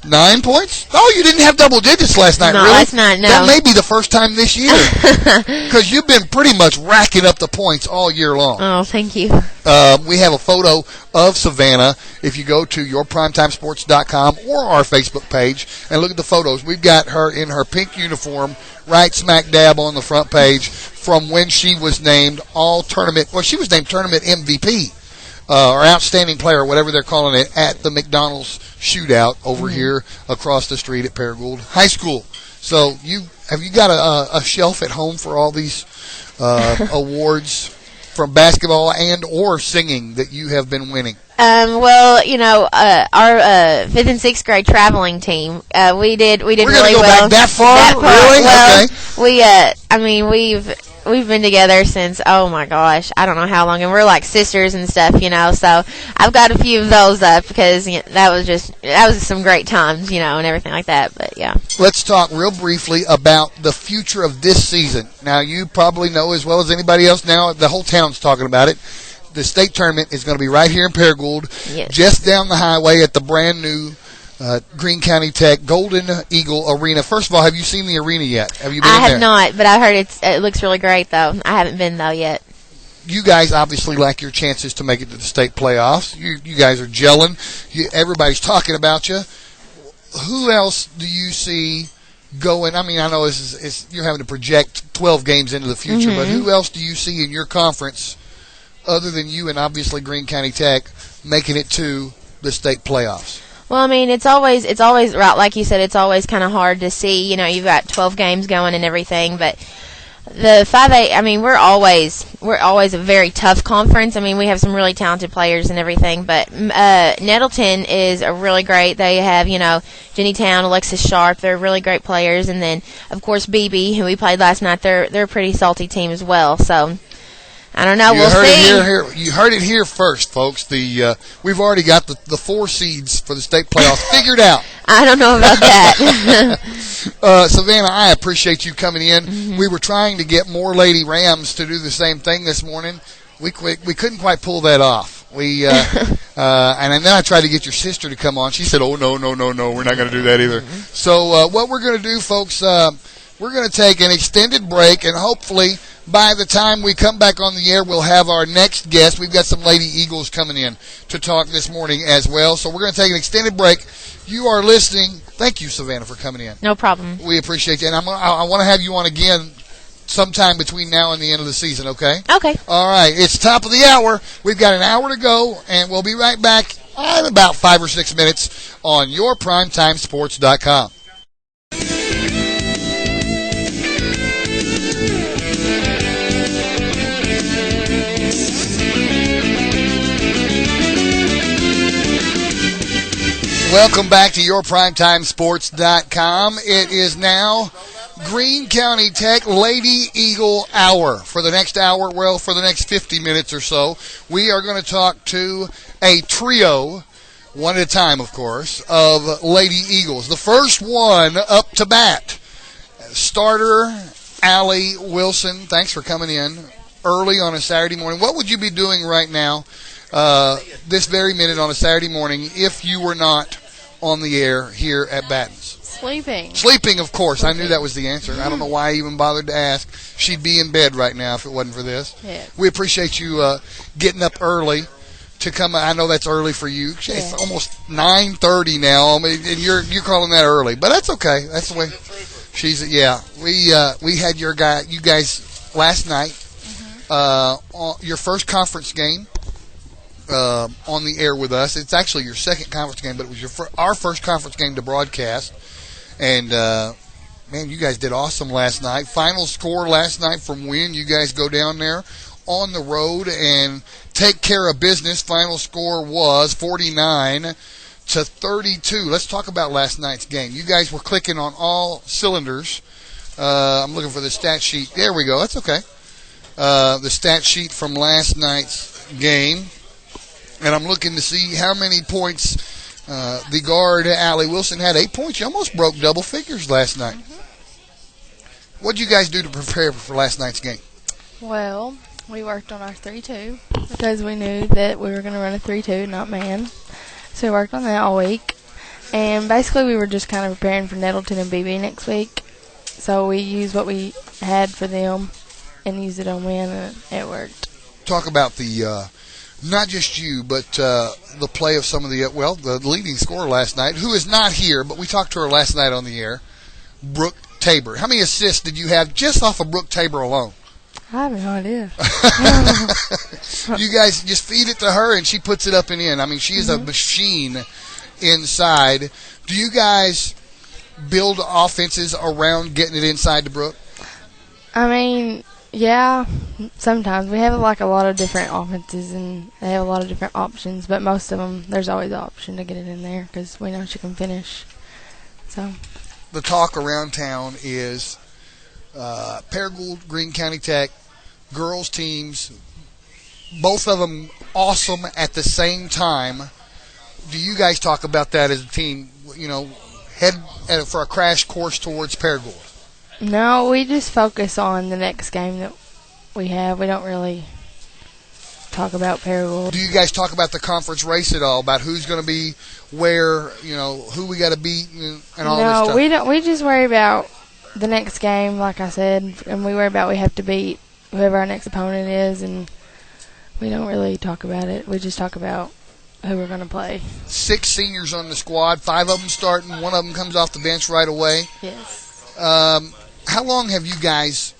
9 points? Oh, you didn't have double digits last night, No, really? last night, no. That may be the first time this year. Because you've been pretty much racking up the points all year long. Oh, thank you. We have a photo of Savannah. If you go to yourprimetimesports.com or our Facebook page and look at the photos, we've got her in her pink uniform right smack dab on the front page from when she was named she was named tournament MVP. Or outstanding player, whatever they're calling it, at the McDonald's shootout over here across the street at Paragould High School. So have you got a shelf at home for all these awards from basketball and or singing that you have been winning? Well, our 5th and 6th grade traveling team, we did We're really go well. Back that far? That far. Really? Well, okay. We've been together since, oh my gosh, I don't know how long, and we're like sisters and stuff, so I've got a few of those up because that was some great times, and everything like that, but yeah. Let's talk real briefly about the future of this season. Now, you probably know as well as anybody else now, the whole town's talking about it. The state tournament is going to be right here in Paragould, yes, just down the highway at the brand new Greene County Tech Golden Eagle Arena. First of all, have you seen the arena yet? Have you been in there? I have not, but I heard it looks really great, though. I haven't been, though, yet. You guys obviously like your chances to make it to the state playoffs. You guys are gelling. Everybody's talking about you. Who else do you see going? I mean, I know you're having to project 12 games into the future, but who else do you see in your conference other than you and obviously Greene County Tech making it to the state playoffs? Well, I mean, it's always right, like you said, it's always kind of hard to see. You've got 12 games going and everything, but the 5A, I mean, we're always a very tough conference. I mean, we have some really talented players and everything, but Nettleton is a really great. They have, Jenny Town, Alexis Sharp, they're really great players, and then of course BB, who we played last night, they're a pretty salty team as well. So I don't know. We'll see. You heard it here first, folks. We've already got the 4 seeds for the state playoffs figured out. I don't know about that. Savannah, I appreciate you coming in. We were trying to get more Lady Rams to do the same thing this morning. We couldn't quite pull that off. And then I tried to get your sister to come on. She said, "Oh no, we're not going to do that either." So what we're going to do, folks, we're going to take an extended break, and hopefully by the time we come back on the air, we'll have our next guest. We've got some Lady Eagles coming in to talk this morning as well. So we're going to take an extended break. You are listening. Thank you, Savannah, for coming in. No problem. We appreciate you. And I want to have you on again sometime between now and the end of the season, okay? Okay. All right. It's top of the hour. We've got an hour to go, and we'll be right back in about 5 or 6 minutes on yourprimetimesports.com. Welcome back to yourprimetimesports.com. It is now Greene County Tech Lady Eagle Hour. For the next hour, for the next 50 minutes or so, we are going to talk to a trio, one at a time, of course, of Lady Eagles. The first one up to bat, starter Allie Wilson. Thanks for coming in early on a Saturday morning. What would you be doing right now, this very minute on a Saturday morning, if you were not on the air here at Batten's? Sleeping, of course. I knew that was the answer. I don't know why I even bothered to ask. She'd be in bed right now if it wasn't for this. Yes. We appreciate you getting up early to come. I know that's early for you. It's almost 9:30 now, and you're calling that early, but that's okay. That's the way she's. Yeah, we had you guys last night. On your first conference game on the air with us. It's actually your second conference game, but it was our first conference game to broadcast. And, man, you guys did awesome last night. Final score last night from Wynn. You guys go down there on the road and take care of business. Final score was 49-32. Let's talk about last night's game. You guys were clicking on all cylinders. I'm looking for the stat sheet. There we go. That's okay. The stat sheet from last night's game. And I'm looking to see how many points the guard, Allie Wilson, had. 8 points. You almost broke double figures last night. What did you guys do to prepare for last night's game? Well, we worked on our 3-2 because we knew that we were going to run a 3-2, not man. So we worked on that all week. And basically we were just kind of preparing for Nettleton and BB next week. So we used what we had for them and used it on Win, and it worked. Talk about the, not just you, but the play of some of the leading scorer last night, who is not here, but we talked to her last night on the air, Brooke Tabor. How many assists did you have just off of Brooke Tabor alone? I have no idea. You guys just feed it to her, and she puts it up and in. I mean, she is a machine inside. Do you guys build offenses around getting it inside to Brooke? I mean, yeah, sometimes. We have a lot of different offenses, and they have a lot of different options, but most of them, there's always the option to get it in there because we know she can finish. So the talk around town is Paragould, Greene County Tech, girls teams, both of them awesome at the same time. Do you guys talk about that as a team, head for a crash course towards Paragould? No, we just focus on the next game that we have. We don't really talk about Paragould. Do you guys talk about the conference race at all, about who's going to be where, who we got to beat and all this stuff? No, we don't. We just worry about the next game, like I said, and we worry about we have to beat whoever our next opponent is, and we don't really talk about it. We just talk about who we're going to play. 6 seniors on the squad, 5 of them starting, 1 of them comes off the bench right away. Yes. How long have you guys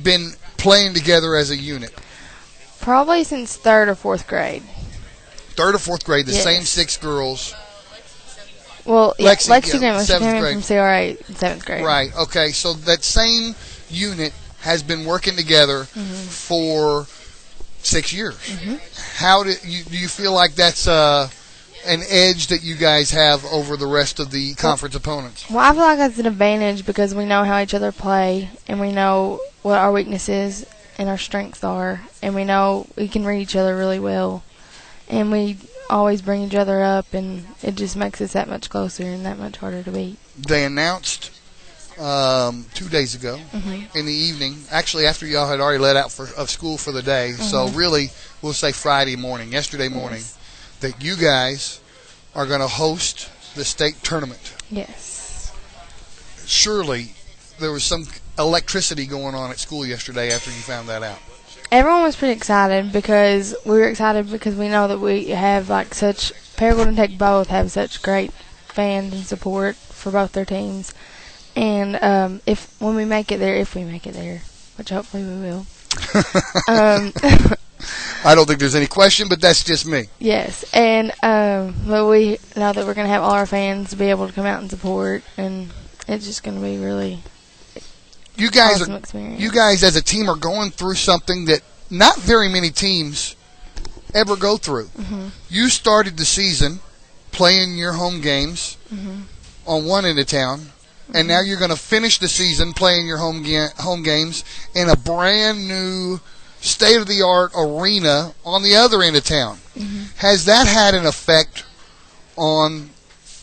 been playing together as a unit? Probably since 3rd or 4th grade. 3rd or 4th grade, the yes. same 6 girls. Well, Lexi came grade. from CRA in 7th grade. Right, okay. So that same unit has been working together for 6 years. How do you feel like that's an edge that you guys have over the rest of the conference opponents? Well, I feel like that's an advantage because we know how each other play, and we know what our weaknesses and our strengths are, and we know we can read each other really well, and we always bring each other up, and it just makes us that much closer and that much harder to beat. They announced 2 days ago in the evening, actually after y'all had already let out of school for the day, so really we'll say Friday morning, yesterday morning, that you guys are going to host the state tournament. Yes. Surely there was some electricity going on at school yesterday after you found that out. Everyone was pretty excited because we were excited because we know that we have such, Paragould and Tech both have such great fans and support for both their teams. And when we make it there, which hopefully we will. I don't think there's any question, but that's just me. Yes, and but we know that we're going to have all our fans be able to come out and support, and it's just going to be really awesome experience. You guys as a team are going through something that not very many teams ever go through. You started the season playing your home games on one end of town, and now you're going to finish the season playing your home games in a brand new state-of-the-art arena on the other end of town. Has that had an effect on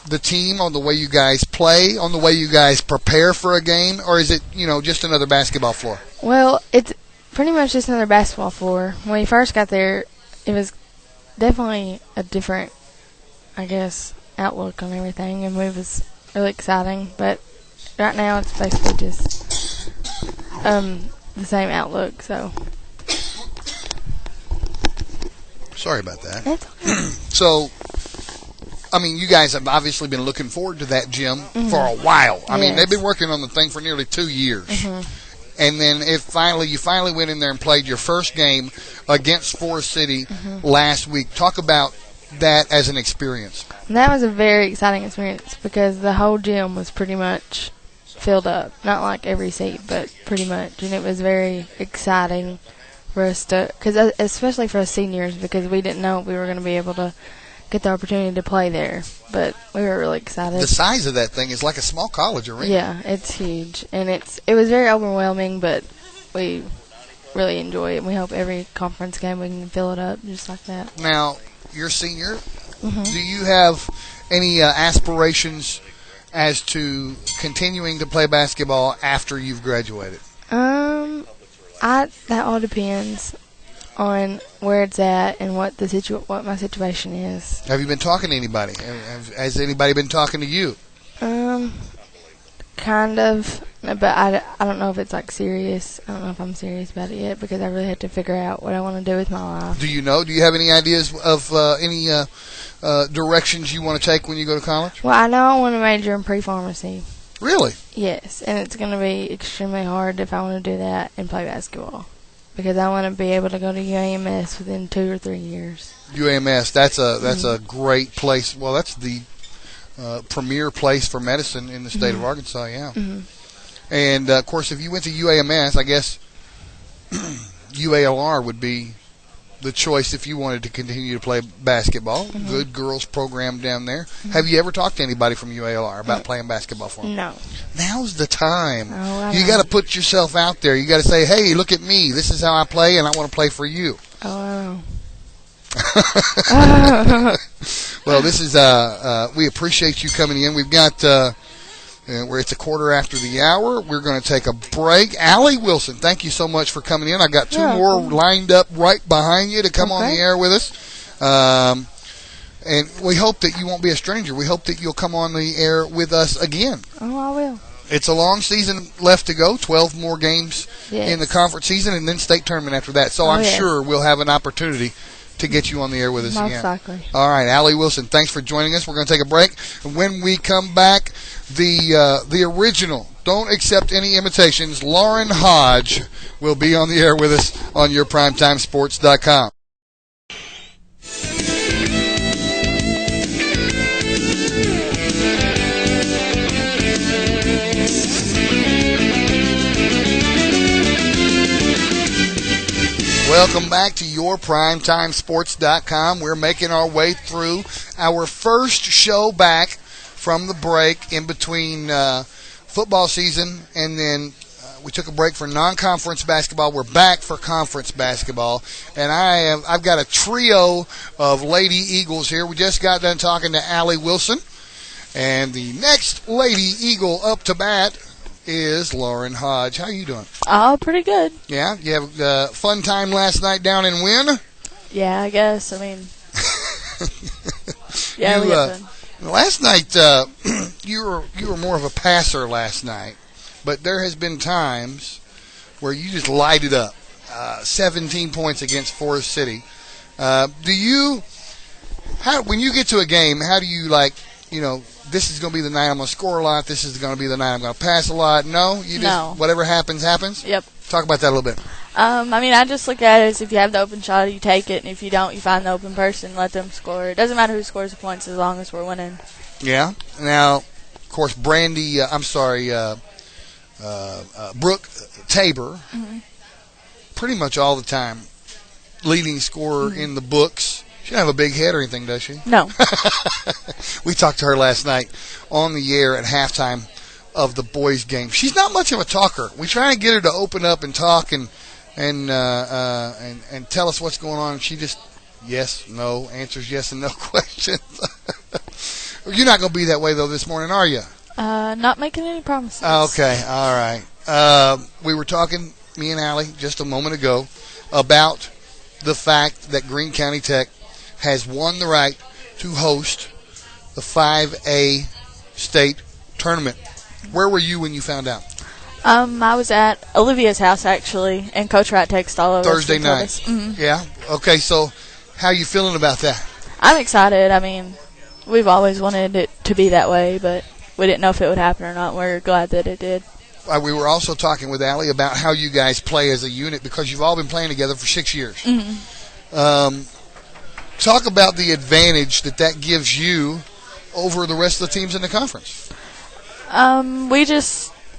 the team, on the way you guys play, on the way you guys prepare for a game, or is it, just another basketball floor? Well, it's pretty much just another basketball floor. When we first got there, it was definitely a different, outlook on everything, and it was really exciting, but right now it's basically just the same outlook, so. Sorry about that. That's okay. So, you guys have obviously been looking forward to that gym for a while. I mean, they've been working on the thing for nearly 2 years. And then you finally went in there and played your first game against Forest City last week. Talk about that as an experience. And that was a very exciting experience because the whole gym was pretty much filled up. Not like every seat, but pretty much. And it was very exciting for us especially for us seniors, because we didn't know if we were going to be able to get the opportunity to play there. But we were really excited. The size of that thing is like a small college arena. Yeah, it's huge. And it was very overwhelming, but we really enjoy it. And we hope every conference game we can fill it up just like that. Now, you're a senior. Do you have any aspirations as to continuing to play basketball after you've graduated? That all depends. on where it's at and what what my situation is. Have you been talking to anybody? Has anybody been talking to you? Kind of, but I don't know if it's like serious. I don't know if I'm serious about it yet because I really have to figure out what I want to do with my life. Do you know? Do you have any ideas of any directions you want to take when you go to college? Well, I know I want to major in pre-pharmacy. Really? Yes, and it's going to be extremely hard if I want to do that and play basketball because I want to be able to go to UAMS within 2 or 3 years. UAMS, that's a great place. Well, that's the premier place for medicine in the state of Arkansas, yeah. And, of course, if you went to UAMS, I guess UALR would be the choice if you wanted to continue to play basketball. Good girls program down there. Have you ever talked to anybody from UALR about playing basketball for them? No. Now's the time. Oh, you got to put yourself out there. You got to say, hey, look at me. This is how I play, and I want to play for you. Oh, Well, this is we appreciate you coming in. We've got where it's a quarter after the hour. We're going to take a break. Allie Wilson, thank you so much for coming in. I got 2 more lined up right behind you to come on the air with us. And we hope that you won't be a stranger. We hope that you'll come on the air with us again. Oh, I will. It's a long season left to go, 12 more games in the conference season, and then state tournament after that. So I'm sure we'll have an opportunity to get you on the air with us again. Most likely. All right, Allie Wilson, thanks for joining us. We're going to take a break. And when we come back, the original, don't accept any imitations, Lauren Hodge will be on the air with us on yourprimetimesports.com. Welcome back to yourprimetimesports.com. We're making our way through our first show back from the break in between football season, and then we took a break for non-conference basketball. We're back for conference basketball, and I've got a trio of Lady Eagles here. We just got done talking to Allie Wilson, and the next Lady Eagle up to bat is Lauren Hodge. How you doing? Oh, pretty good. Yeah? You have a fun time last night down in Wynn? Yeah, I guess. I mean, yeah, we had fun. Last night, you were more of a passer last night, but there has been times where you just lighted up. 17 points against Forest City. When you get to a game, how do you this is going to be the night I'm going to score a lot, this is going to be the night I'm going to pass a lot? No? Whatever happens, happens? Yep. Talk about that a little bit. I mean, I just look at it as if you have the open shot, you take it, and if you don't, you find the open person, let them score. It doesn't matter who scores the points as long as we're winning. Yeah. Now, of course, Brooke Tabor, pretty much all the time, leading scorer in the books. She doesn't have a big head or anything, does she? No. We talked to her last night on the air at halftime of the boys' game. She's not much of a talker. We try to get her to open up and talk and tell us what's going on. She just yes, no, answers yes and no questions. You're not going to be that way though this morning, are you? Not making any promises. Okay, all right. We were talking, me and Allie, just a moment ago, about the fact that Greene County Tech has won the right to host the 5A state tournament. Where were you when you found out? I was at Olivia's house, actually, and Coach Wright texted all of us. Thursday night. Mm-hmm. Yeah? Okay, so how are you feeling about that? I'm excited. I mean, we've always wanted it to be that way, but we didn't know if it would happen or not. We're glad that it did. We were also talking with Allie about how you guys play as a unit because you've all been playing together for 6 years. Mm-hmm. Talk about the advantage that gives you over the rest of the teams in the conference. I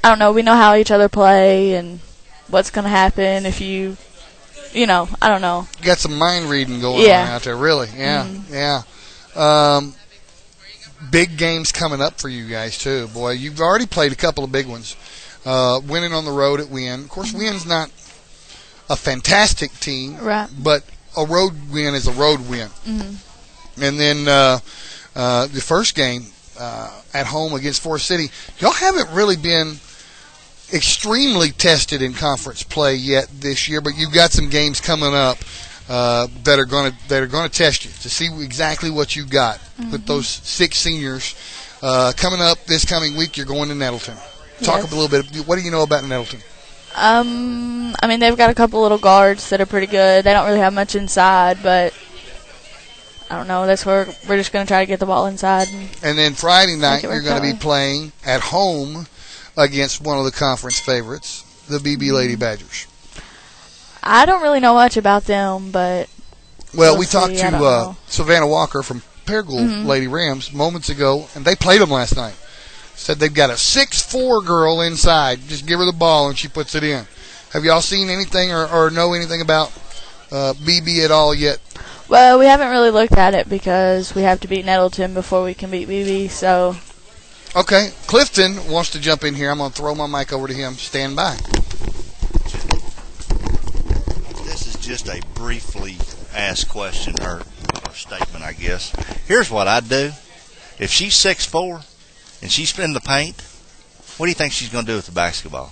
don't know, we know how each other play and what's going to happen if I don't know. You got some mind reading going on out there, really. Yeah, yeah. Big games coming up for you guys, too. Boy, you've already played a couple of big ones. Winning on the road at Wynn. Of course, Wynn's not a fantastic team, right? But a road win is a road win. Mm-hmm. And then the first game at home against Forest City, y'all haven't really been extremely tested in conference play yet this year, but you've got some games coming up that are going to test you to see exactly what you got with those 6 seniors coming up this coming week. You're going to Nettleton. Talk a little bit. What do you know about Nettleton? I mean, they've got a couple little guards that are pretty good. They don't really have much inside, but I don't know. That's where we're just going to try to get the ball inside. And then Friday night, you're going to be playing at home against one of the conference favorites, the BB Lady Badgers. I don't really know much about them, but we talked to Savannah Walker from Paragould Lady Rams moments ago, and they played them last night. Said they've got a 6'4" girl inside. Just give her the ball, and she puts it in. Have y'all seen anything or know anything about BB at all yet? Well, we haven't really looked at it because we have to beat Nettleton before we can beat BB, so. Okay. Clifton wants to jump in here. I'm going to throw my mic over to him. Stand by. This is just a briefly asked question or statement, I guess. Here's what I'd do. If she's 6'4" and she's in the paint, what do you think she's going to do with the basketball?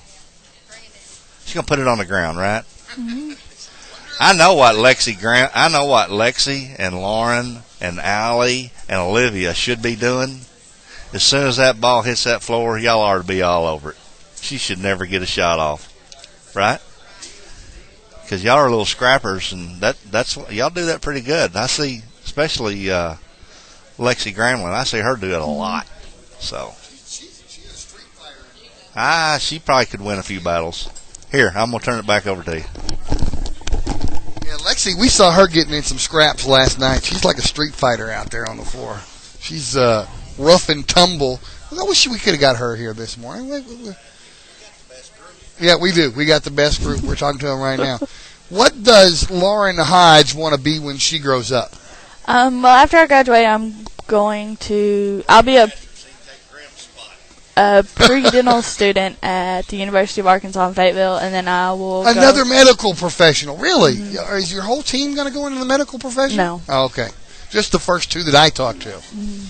She's going to put it on the ground, right? Mm-hmm. I know what Lexi and Lauren and Allie and Olivia should be doing. As soon as that ball hits that floor, y'all ought to be all over it. She should never get a shot off, right? Because y'all are little scrappers, and that's y'all do that pretty good. I see, especially Lexi Gramlin. I see her do it a lot. So, she probably could win a few battles. Here, I'm gonna turn it back over to you. Yeah, Lexi, we saw her getting in some scraps last night. She's like a street fighter out there on the floor. She's rough and tumble. I wish we could have got her here this morning. Yeah, we do. We got the best group. We're talking to them right now. What does Lauren Hodge want to be when she grows up? Well, after I graduate, I'll be a pre-dental student at the University of Arkansas in Fayetteville, and then I will Another medical professional, really? Mm-hmm. Is your whole team going to go into the medical profession? No. Oh, okay. Just the first 2 that I talked to. Mm-hmm.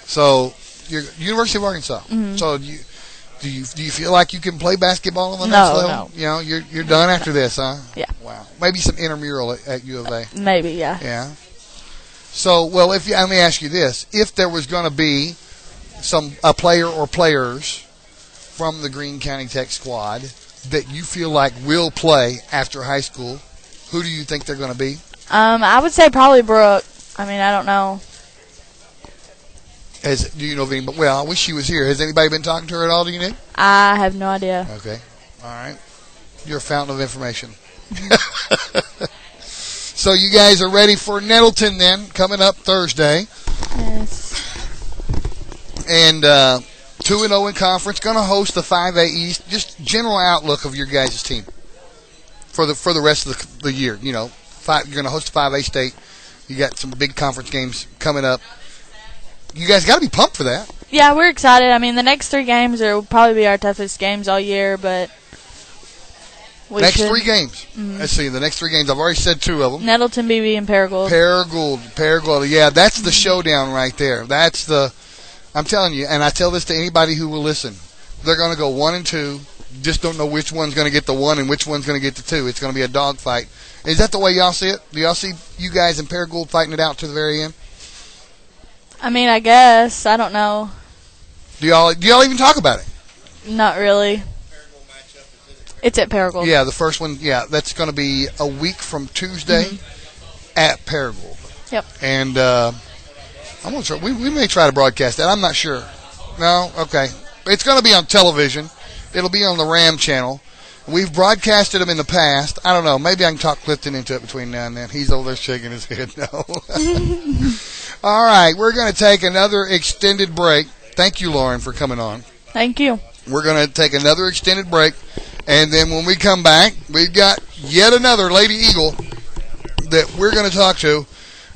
So, you're University of Arkansas. Mm-hmm. So, do you feel like you can play basketball on the next level? No. You know, you're done after this, huh? Yeah. Wow. Maybe some intramural at U of A. Maybe, yeah. Yeah. So, well, let me ask you this: if there was going to be a player or players from the Greene County Tech squad that you feel like will play after high school, who do you think they're going to be? I would say probably Brooke. I mean, I don't know. Do you know of anybody? Well, I wish she was here. Has anybody been talking to her at all? Do you know? I have no idea. Okay. All right. You're a fountain of information. So you guys are ready for Nettleton then, coming up Thursday. Yes. And 2-0 in conference, going to host the 5A East. Just general outlook of your guys' team for the rest of the year. You know, you're going to host 5A State. You got some big conference games coming up. You guys got to be pumped for that. Yeah, we're excited. I mean, the next 3 games will probably be our toughest games all year, but next 3 games. Mm-hmm. Let's see, the next 3 games. I've already said 2 of them. Nettleton, BB, and Paragould. Paragould. Yeah, that's the showdown right there. That's the. I'm telling you, and I tell this to anybody who will listen. They're going to go 1 and 2. Just don't know which one's going to get the 1 and which one's going to get the 2. It's going to be a dogfight. Is that the way y'all see it? Do y'all see you guys in Paragould fighting it out to the very end? I mean, I guess. I don't know. Do y'all even talk about it? Not really. It's at Paragould. Yeah, the first one. Yeah, that's going to be a week from Tuesday at Paragould. Yep. And I'm going to try. We may try to broadcast that. I'm not sure. No? Okay. It's going to be on television. It'll be on the Ram channel. We've broadcasted them in the past. I don't know. Maybe I can talk Clifton into it between now and then. He's over there shaking his head no. All right. We're going to take another extended break. Thank you, Lauren, for coming on. Thank you. We're going to take another extended break. And then when we come back, we've got yet another Lady Eagle that we're going to talk to.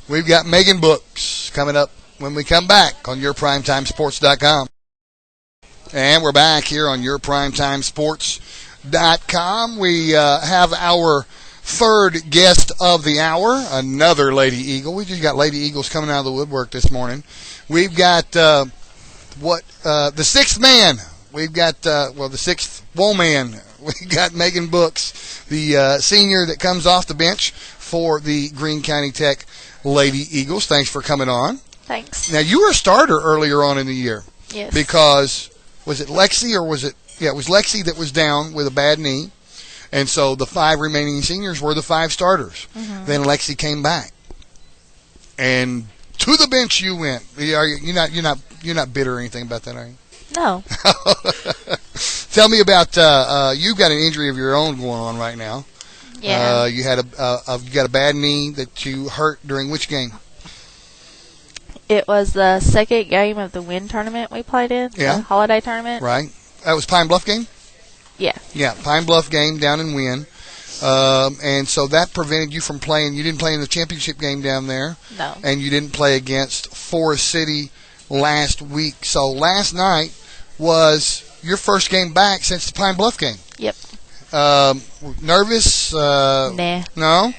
We've got Megan Books coming up when we come back on YourPrimetimeSports.com. And we're back here on YourPrimetimeSports.com. We have our third guest of the hour, another Lady Eagle. We just got Lady Eagles coming out of the woodwork this morning. We've got the sixth man we've got, the sixth wall man. We got Megan Books, the senior that comes off the bench for the Greene County Tech Lady Eagles. Thanks for coming on. Thanks. Now, you were a starter earlier on in the year. Yes. Because, was it Lexi or was it, it was Lexi that was down with a bad knee. And so the 5 remaining seniors were the 5 starters. Mm-hmm. Then Lexi came back. And to the bench you went. You're not bitter or anything about that, are you? No. Tell me about you've got an injury of your own going on right now. Yeah. You had you got a bad knee that you hurt during which game? It was the second game of the WIN tournament we played in. Yeah. The holiday tournament. Right. That was Pine Bluff game? Yeah. Yeah, Pine Bluff game down in WIN. And so that prevented you from playing. You didn't play in the championship game down there. No. And you didn't play against Forest City last week. So last night was your first game back since the Pine Bluff game. Yep. Nervous? Nah. No?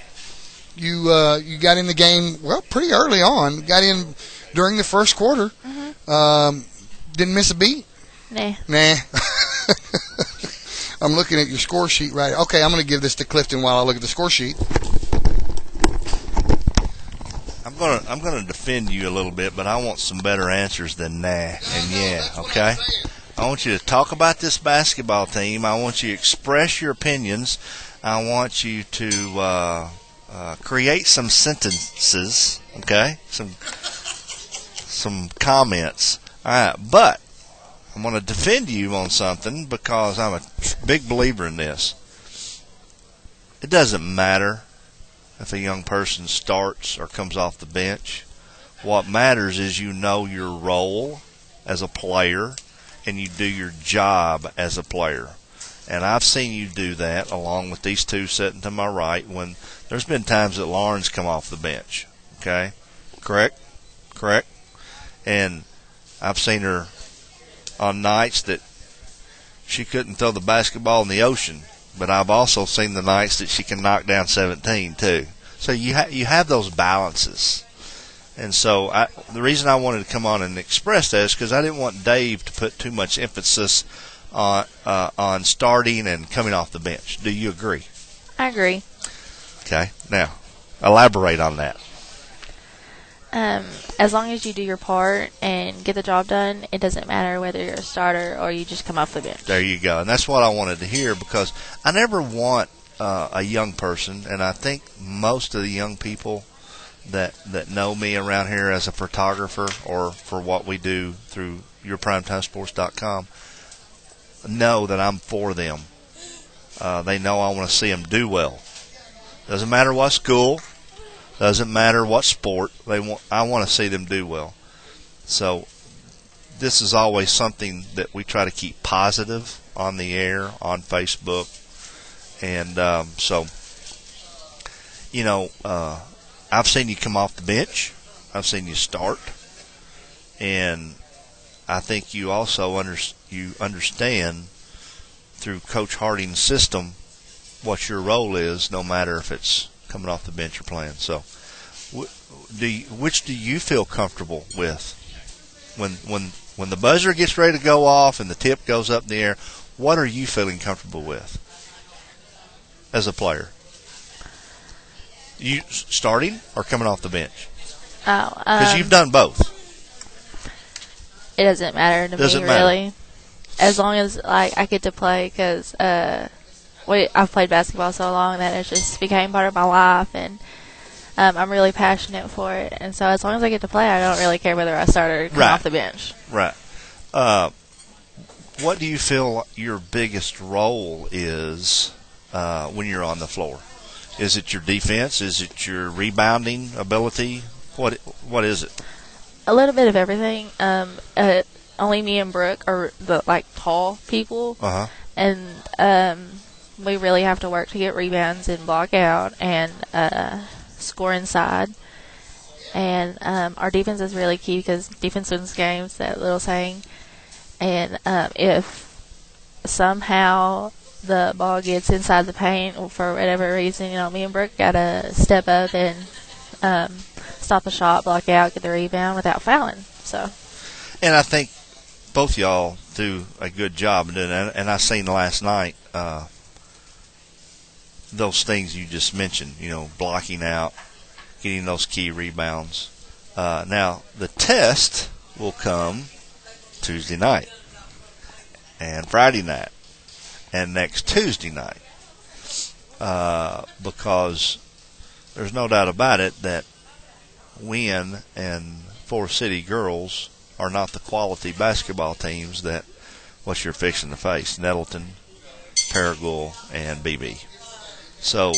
You got in the game, pretty early on. Got in during the first quarter. Mm-hmm. Didn't miss a beat? Nah. I'm looking at your score sheet right. Okay, I'm going to give this to Clifton while I look at the score sheet. I'm gonna defend you a little bit, but I want some better answers than nah and yeah. Okay. I want you to talk about this basketball team. I want you to express your opinions. I want you to create some sentences. Okay. Some comments. All right, but I'm going to defend you on something because I'm a big believer in this. It doesn't matter if a young person starts or comes off the bench. What matters is you know your role as a player and you do your job as a player. And I've seen you do that along with these two sitting to my right when there's been times that Lauren's come off the bench. Okay? Correct? And I've seen her on nights that she couldn't throw the basketball in the ocean, but I've also seen the nights that she can knock down 17 too. So you have those balances. And so the reason I wanted to come on and express that is because I didn't want Dave to put too much emphasis on starting and coming off the bench. Do you agree? I agree. Okay. Now, elaborate on that. As long as you do your part and get the job done, it doesn't matter whether you're a starter or you just come off the bench. There you go. And that's what I wanted to hear because I never want a young person, and I think most of the young people that know me around here as a photographer or for what we do through yourprimetimesports.com know that I'm for them. They know I want to see them do well. Doesn't matter what school. Doesn't matter what sport I want to see them do well. So this is always something that we try to keep positive on the air, on Facebook. And I've seen you come off the bench. I've seen you start. And I think you also understand through Coach Harding's system what your role is, no matter if it's coming off the bench or playing. So, which do you feel comfortable with when the buzzer gets ready to go off and the tip goes up in the air? What are you feeling comfortable with as a player? You starting or coming off the bench? Oh, because you've done both. It doesn't matter to me really, as long as I get to play because I've played basketball so long that it just became part of my life, and I'm really passionate for it. And so as long as I get to play, I don't really care whether I start or come off the bench. Right. What do you feel your biggest role is when you're on the floor? Is it your defense? Is it your rebounding ability? What is it? A little bit of everything. Only me and Brooke are the tall people, and we really have to work to get rebounds and block out and score inside. And our defense is really key because defense wins games, that little saying. And if somehow the ball gets inside the paint or for whatever reason, me and Brooke got to step up and stop the shot, block out, get the rebound without fouling. So. And I think both y'all do a good job. And I seen last night those things you just mentioned, blocking out, getting those key rebounds. Now, the test will come Tuesday night and Friday night and next Tuesday night, because there's no doubt about it that Wynn and Forest City girls are not the quality basketball teams that what you're fixing to face, Nettleton, Paragould, and BB. So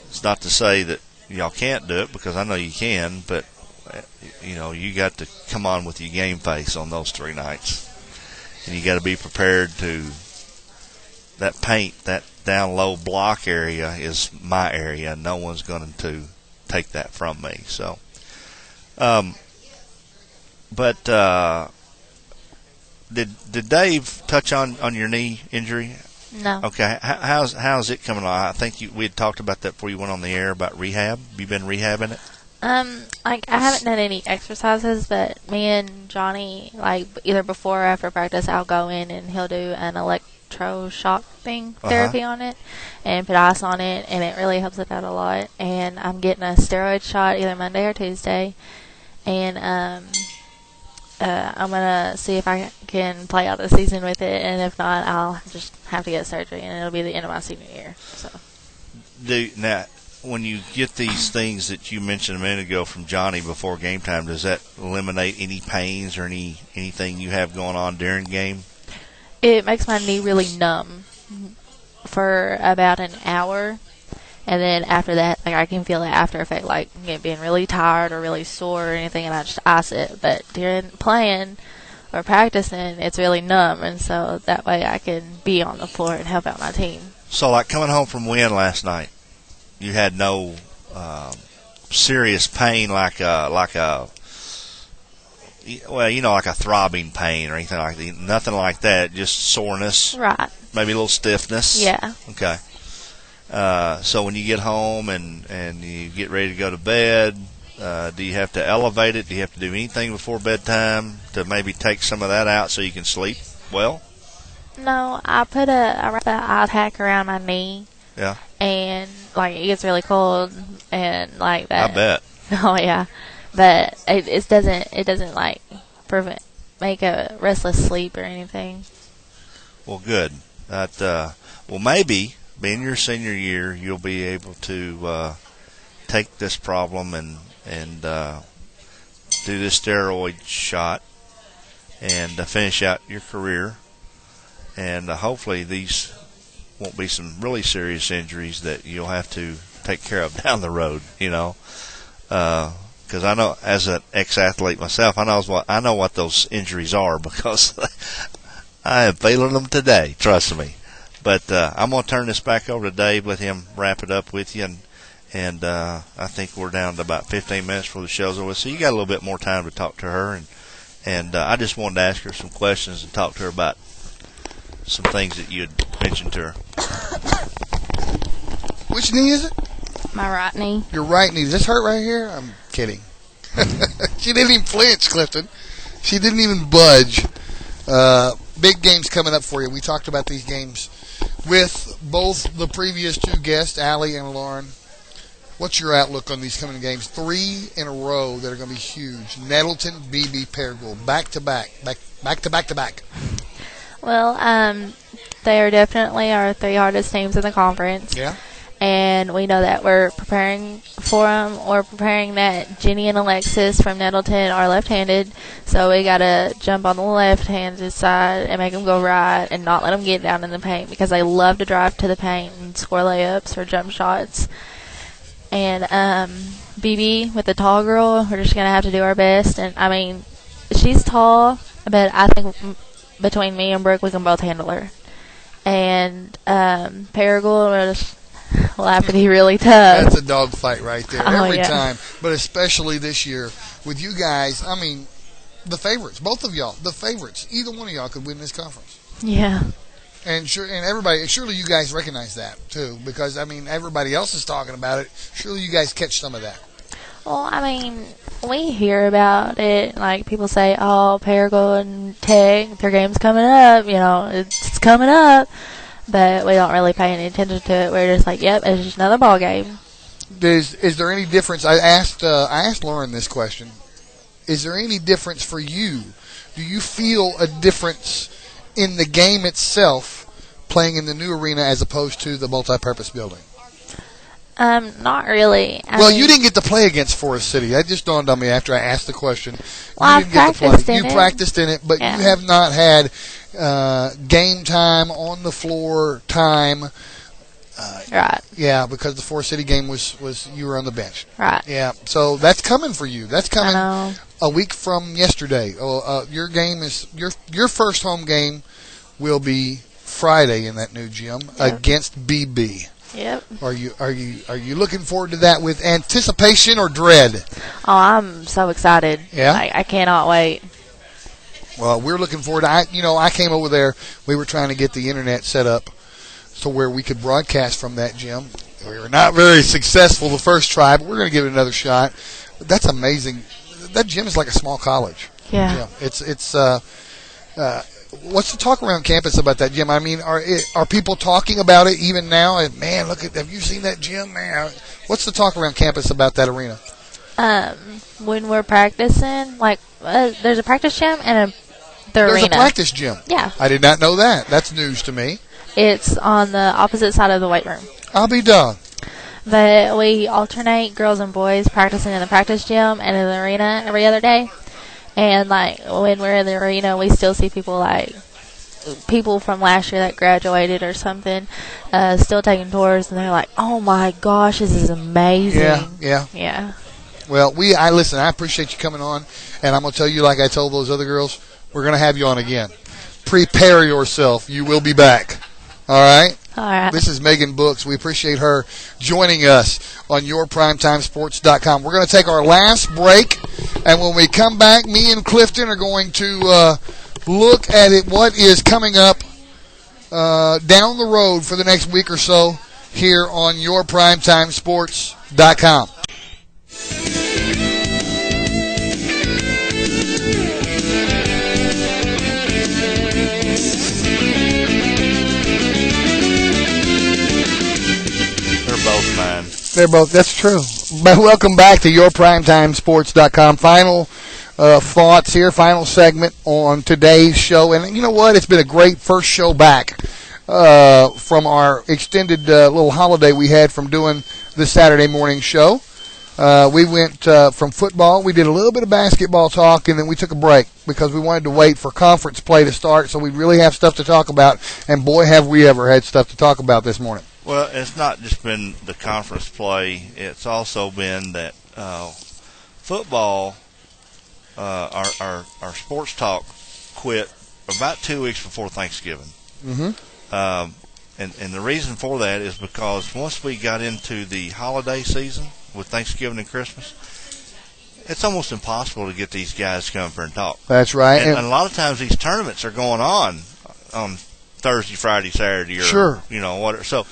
it's not to say that y'all can't do it, because I know you can, but you got to come on with your game face on those 3 nights. And you got to be prepared to, that paint, that down low block area is my area. No one's going to take that from me. So, did Dave touch on your knee injury? No. Okay. How's it coming along? I think we had talked about that before you went on the air about rehab. You've been rehabbing it? I haven't done any exercises, but me and Johnny, either before or after practice, I'll go in and he'll do an electroshock therapy on it and put ice on it, and it really helps it out a lot. And I'm getting a steroid shot either Monday or Tuesday, and I'm gonna see if I can play out the season with it, and if not, I'll just have to get surgery, and it'll be the end of my senior year. So, now, when you get these things that you mentioned a minute ago from Johnny before game time, does that eliminate any pains or anything you have going on during game? It makes my knee really numb for about an hour, and then after that, I can feel the after effect, being really tired or really sore or anything, and I just ice it. But during playing or practicing, it's really numb, and so that way I can be on the floor and help out my team. So, coming home from Wynn last night, you had no serious pain, like a throbbing pain or anything like that. Nothing like that. Just soreness. Right. Maybe a little stiffness. Yeah. Okay. So when you get home and you get ready to go to bed, do you have to elevate it? Do you have to do anything before bedtime to maybe take some of that out so you can sleep well? No, I wrap an eye pack around my knee. Yeah. And it gets really cold and like that. I bet. Oh yeah, but it doesn't make a restless sleep or anything. Well, good. Maybe being your senior year, you'll be able to take this problem and do this steroid shot and finish out your career, and hopefully these won't be some really serious injuries that you'll have to take care of down the road, because I know, as an ex-athlete myself, I know what those injuries are, because I am feeling them today, trust me. But I'm going to turn this back over to Dave, let him wrap it up with you, and I think we're down to about 15 minutes before the show's over, so you got a little bit more time to talk to her, and I just wanted to ask her some questions and talk to her about some things that you had mentioned to her. Which knee is it? My right knee. Your right knee. Does this hurt right here? I'm kidding. She didn't even flinch, Clifton. She didn't even budge. Big games coming up for you. We talked about these games with both the previous two guests, Allie and Lauren. What's your outlook on these coming games? 3 in a row that are going to be huge. Nettleton, BB, Paragould, back to back. Well, they are definitely our 3 hardest teams in the conference. Yeah. And we know that we're preparing for them. We're preparing that Jenny and Alexis from Nettleton are left-handed, so we got to jump on the left-handed side and make them go right and not let them get down in the paint, because they love to drive to the paint and score layups or jump shots. And BB, with the tall girl, we're just going to have to do our best. And, I mean, she's tall, but I think between me and Brooke, we can both handle her. And Paragould, we'll have to be really tough. That's a dog fight right there. Oh, Every yeah. time. But especially this year with you guys. I mean, the favorites. Both of y'all. The favorites. Either one of y'all could win this conference. Yeah. And everybody, surely you guys recognize that, too. Because, I mean, everybody else is talking about it. Surely you guys catch some of that. Well, I mean, we hear about it. Like, people say, oh, Paragould and Tech, their game's coming up. You know, it's coming up. But we don't really pay any attention to it. We're just like, yep, it's just another ball game. Is there any difference? I asked Lauren this question. Is there any difference for you? Do you feel a difference in the game itself playing in the new arena as opposed to the multi-purpose building? Not really. I Well, mean, you didn't get to play against Forest City. That just dawned on me after I asked the question. Well, You I've didn't get to practiced play. in You it. practiced in it, but Yeah. you have not had game time, on the floor time. Right, Yeah, because the Forest City game was you were on the bench. right. Yeah, so that's coming for you. That's I coming know. a week from yesterday. Your game is your first home game will be Friday in that new gym against BB. Yep. Are you looking forward to that with anticipation or dread? Oh, I'm so excited. Yeah? I cannot wait. Well, we're looking forward to I came over there. We were trying to get the internet set up to where we could broadcast from that gym. We were not very successful the first try, but we're going to give it another shot. That's amazing. That gym is like a small college. Yeah. It's what's the talk around campus about that gym? I mean, are people talking about it even now? And man, have you seen that gym, man? What's the talk around campus about that arena? When we're practicing, like, there's a practice gym and the There's arena. a practice gym. Yeah. I did not know that. That's news to me. It's on the opposite side of the weight room. I'll be done. But we alternate girls and boys practicing in the practice gym and in the arena every other day. And, like, when we're in the arena, we still see people from last year that graduated or something still taking tours, and they're like, oh, my gosh, this is amazing. Yeah. Well, I appreciate you coming on, and I'm going to tell you, like I told those other girls, we're going to have you on again. Prepare yourself. You will be back. All right? All right. This is Megan Books. We appreciate her joining us on yourprimetimesports.com. We're going to take our last break, and when we come back, me and Clifton are going to look at what is coming up down the road for the next week or so here on yourprimetimesports.com. They're both. That's true. But welcome back to yourprimetimesports.com. Final thoughts here, final segment on today's show. And you know what? It's been a great first show back from our extended little holiday we had from doing the Saturday morning show. We went from football. We did a little bit of basketball talk, and then we took a break because we wanted to wait for conference play to start so we really have stuff to talk about. And boy, have we ever had stuff to talk about this morning. Well, it's not just been the conference play. It's also been that football, our sports talk quit about 2 weeks before Thanksgiving. Mm-hmm. And the reason for that is because once we got into the holiday season with Thanksgiving and Christmas, it's almost impossible to get these guys to come up here and talk. That's right. And a lot of times these tournaments are going on Thursday, Friday, Saturday, or sure. whatever. So.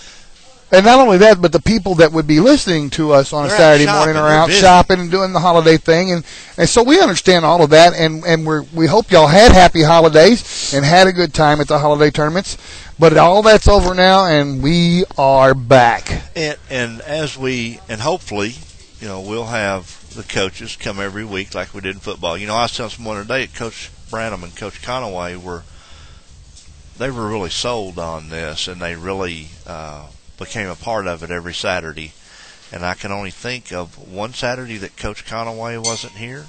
And not only that, but the people that would be listening to us on a Saturday morning are out shopping and doing the holiday thing. And so we understand all of that, and we hope y'all had happy holidays and had a good time at the holiday tournaments. But all that's over now, and we are back. And hopefully, we'll have the coaches come every week like we did in football. I was telling someone today, Coach Branham and Coach Conaway were really sold on this, and they really became a part of it every Saturday. And I can only think of one Saturday that Coach Conaway wasn't here,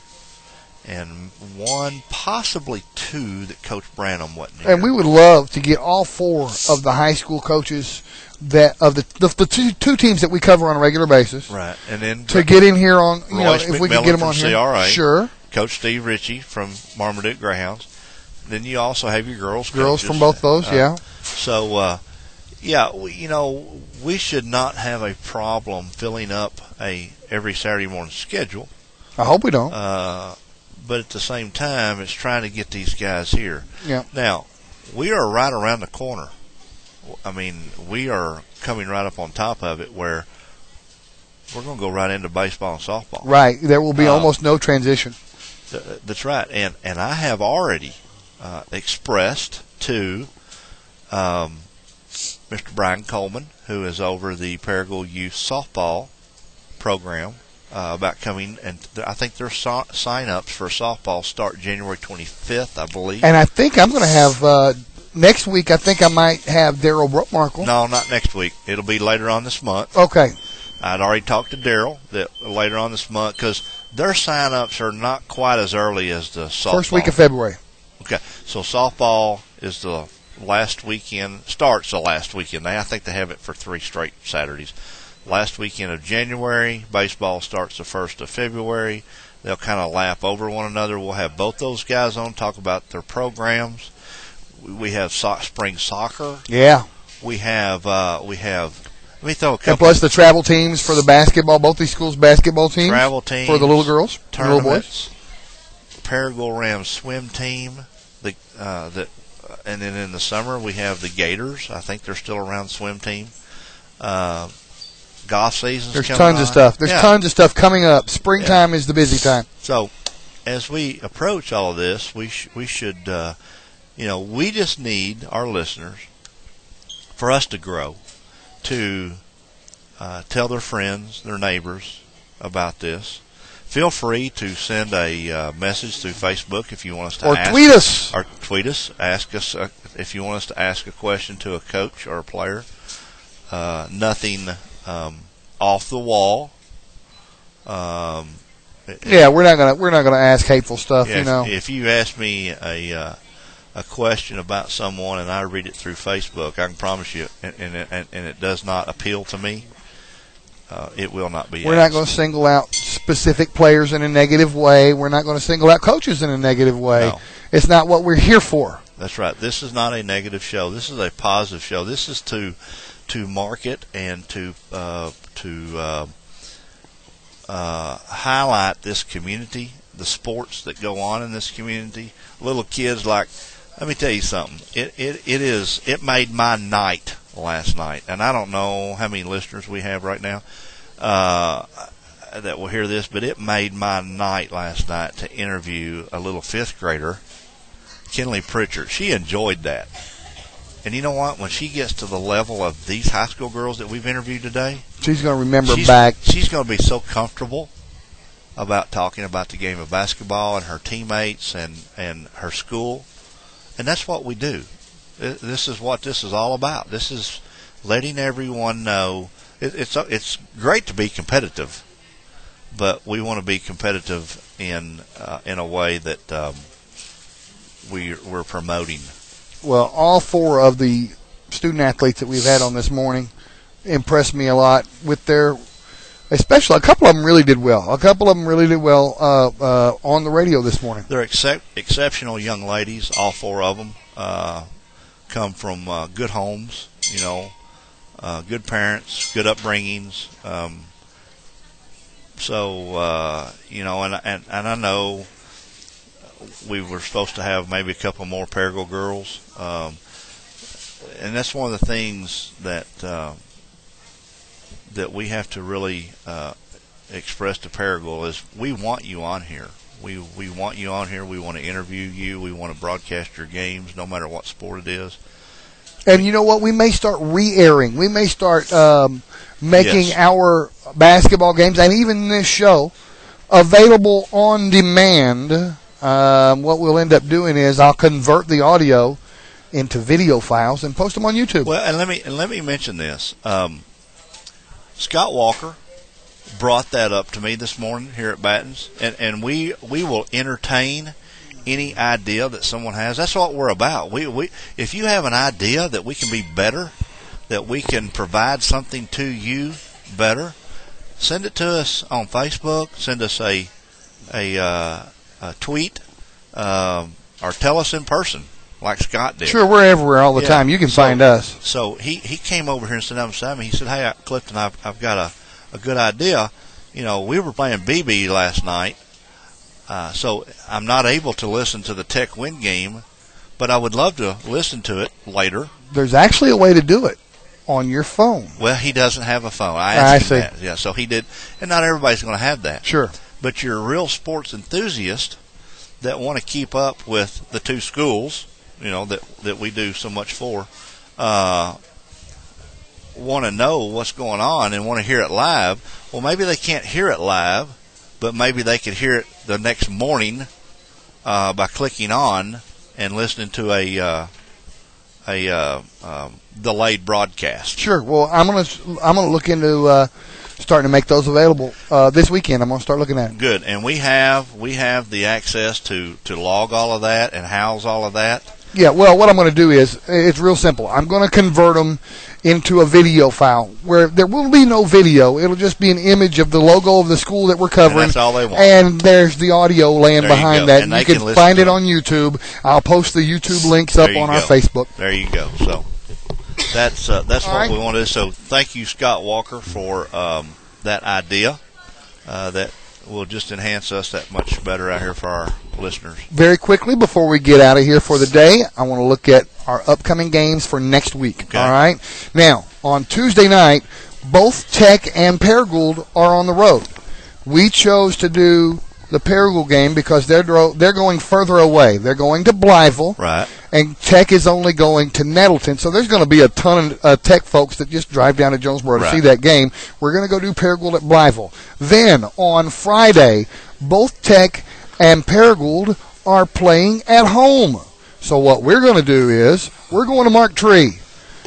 and one, possibly two, that Coach Branham wasn't here. And we would love to get all four of the high school coaches of the two teams that we cover on a regular basis. Right. And then to get in here on, Royce if we McMillan could get them on from here. CRA, sure. Coach Steve Ritchie from Marmaduke Greyhounds. Then you also have your girls coaches from both those, yeah. So, we should not have a problem filling up every Saturday morning schedule. I hope we don't. But at the same time, it's trying to get these guys here. Yeah. Now, we are right around the corner. I mean, we are coming right up on top of it where we're going to go right into baseball and softball. Right. There will be almost no transition. That's right. And I have already expressed to Mr. Brian Coleman, who is over the Paragould Youth Softball program, about coming, and I think their sign-ups for softball start January 25th, I believe. And I think I'm going to have next week. I think I might have Daryl Brookmarkle. No, not next week. It'll be later on this month. Okay. I'd already talked to Daryl that later on this month, because their sign-ups are not quite as early as the softball. First week of February. Okay, so softball is the last weekend, starts the last weekend. I think they have it for 3 straight Saturdays. Last weekend of January, baseball starts the 1st of February. They'll kind of lap over one another. We'll have both those guys on, talk about their programs. We have spring soccer. Yeah. We have, let me throw a couple. And plus the travel teams for the basketball, both these schools' basketball teams. Travel teams. For the little girls, little boys. Paragould Rams swim team. And then in the summer we have the Gators. I think they're still around, swim team. Golf season's There's coming tons on. of stuff. There's tons of stuff coming up. Springtime is the busy time. So as we approach all of this, we should, we just need our listeners, for us to grow, to tell their friends, their neighbors about this. Feel free to send a message through Facebook if you want us to ask. Tweet us. Or tweet us. Ask us if you want us to ask a question to a coach or a player. Nothing off the wall. Yeah, we're not gonna ask hateful stuff. Yeah, if you ask me a question about someone and I read it through Facebook, I can promise you, and it does not appeal to me, it will not be. We're not going to single out specific players in a negative way. We're not going to single out coaches in a negative way. No. It's not what we're here for. That's right. This is not a negative show. This is a positive show. This is to market and to highlight this community, the sports that go on in this community. Little kids, like, let me tell you something. It made my night last night, and I don't know how many listeners we have right now that will hear this, but it made my night last night to interview a little 5th grader, Kinley Pritchard. She enjoyed that. And you know what? When she gets to the level of these high school girls that we've interviewed today, she's going to remember back. She's going to be so comfortable about talking about the game of basketball and her teammates and her school. And that's what we do. This is what this is all about. This is letting everyone know. It's great to be competitive, but we want to be competitive in a way that we're promoting. Well, all 4 of the student athletes that we've had on this morning impressed me a lot with their, especially a couple of them really did well. A couple of them really did well on the radio this morning. They're exceptional young ladies. All 4 of them come from good homes, good parents, good upbringings. And I know we were supposed to have maybe a couple more Paragould girls, and that's one of the things that we have to really express to Paragould is we want you on here. We want you on here. We want to interview you. We want to broadcast your games, no matter what sport it is. And you know what? We may start re-airing. We may start making our basketball games and even this show available on demand. What we'll end up doing is I'll convert the audio into video files and post them on YouTube. Well, and let me mention this. Scott Walker brought that up to me this morning here at Batten's, and we will entertain any idea that someone has. That's what we're about. We if you have an idea that we can be better, that we can provide something to you better, send it to us on Facebook. Send us a tweet, or tell us in person, like Scott did. Sure, we're everywhere all the time. You can find us. So he came over here and sat down beside me. He said, "Hey, Clifton, I've got a good idea. We were playing BB last night, so I'm not able to listen to the Tech Win game, but I would love to listen to it later." There's actually a way to do it. on your phone. Well, he doesn't have a phone. I asked him see. that. Yeah, so he did. And not everybody's going to have that. Sure. But you're a real sports enthusiast that want to keep up with the two schools, that we do so much for, want to know what's going on and want to hear it live. Well, maybe they can't hear it live, but maybe they could hear it the next morning by clicking on and listening to a delayed broadcast. Sure. Well, I'm gonna look into starting to make those available this weekend. I'm gonna start looking at it. Good. And we have the access to log all of that and house all of that. Yeah, well, what I'm going to do is, it's real simple. I'm going to convert them into a video file where there will be no video. It'll just be an image of the logo of the school that we're covering. And that's all they want. And there's the audio laying behind that. And you can find it on YouTube. I'll post the YouTube links up on our Facebook. There you go. So that's what we want to do. So thank you, Scott Walker, for that idea. That will just enhance us that much better out here for our listeners. Very quickly, before we get out of here for the day, I want to look at our upcoming games for next week. Okay. All right? Now, on Tuesday night, both Tech and Paragould are on the road. We chose to do the Paragould game because they're going further away. They're going to Blytheville. Right. And Tech is only going to Nettleton. So there's going to be a ton of Tech folks that just drive down to Jonesboro to see that game. We're going to go do Paragould at Blytheville. Then, on Friday, both Tech and Paragould are playing at home. So what we're going to do is we're going to Mark Tree.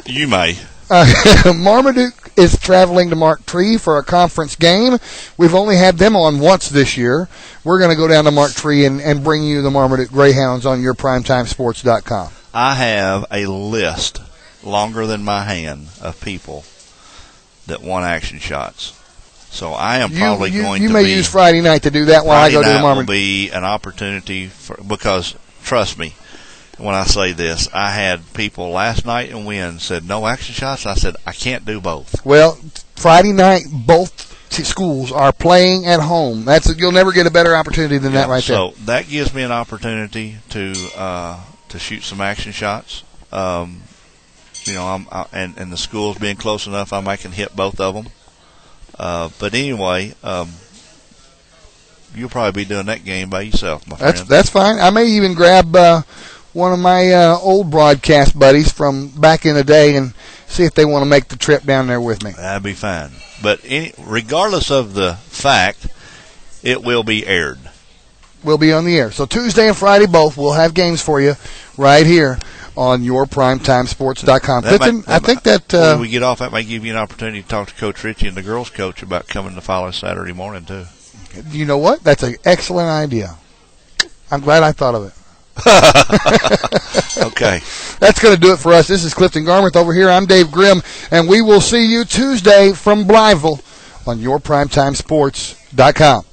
You may. Marmaduke is traveling to Mark Tree for a conference game. We've only had them on once this year. We're going to go down to Mark Tree and bring you the Marmaduke Greyhounds on your primetimesports.com. I have a list longer than my hand of people that want action shots. So I am probably going to You may use Friday night to do that while I go to the Marmaduke. Will be an opportunity because, trust me, when I say this, I had people last night and Wynn said, no action shots. I said, I can't do both. Well, Friday night, both schools are playing at home. You'll never get a better opportunity than that right there. So that gives me an opportunity to shoot some action shots. And the schools being close enough, I can hit both of them. But anyway, you'll probably be doing that game by yourself, my friend. That's fine. I may even grab one of my old broadcast buddies from back in the day and see if they want to make the trip down there with me. That'd be fine. But regardless of the fact, it will be aired. We'll be on the air. So Tuesday and Friday both, we'll have games for you right here on your primetimesports.com. Clifton, I think that when we get off, that might give you an opportunity to talk to Coach Ritchie and the girls' coach about coming the following Saturday morning, too. You know what? That's an excellent idea. I'm glad I thought of it. Okay. That's going to do it for us. This is Clifton Garmrath over here. I'm Dave Grimm, and we will see you Tuesday from Blytheville on your primetimesports.com.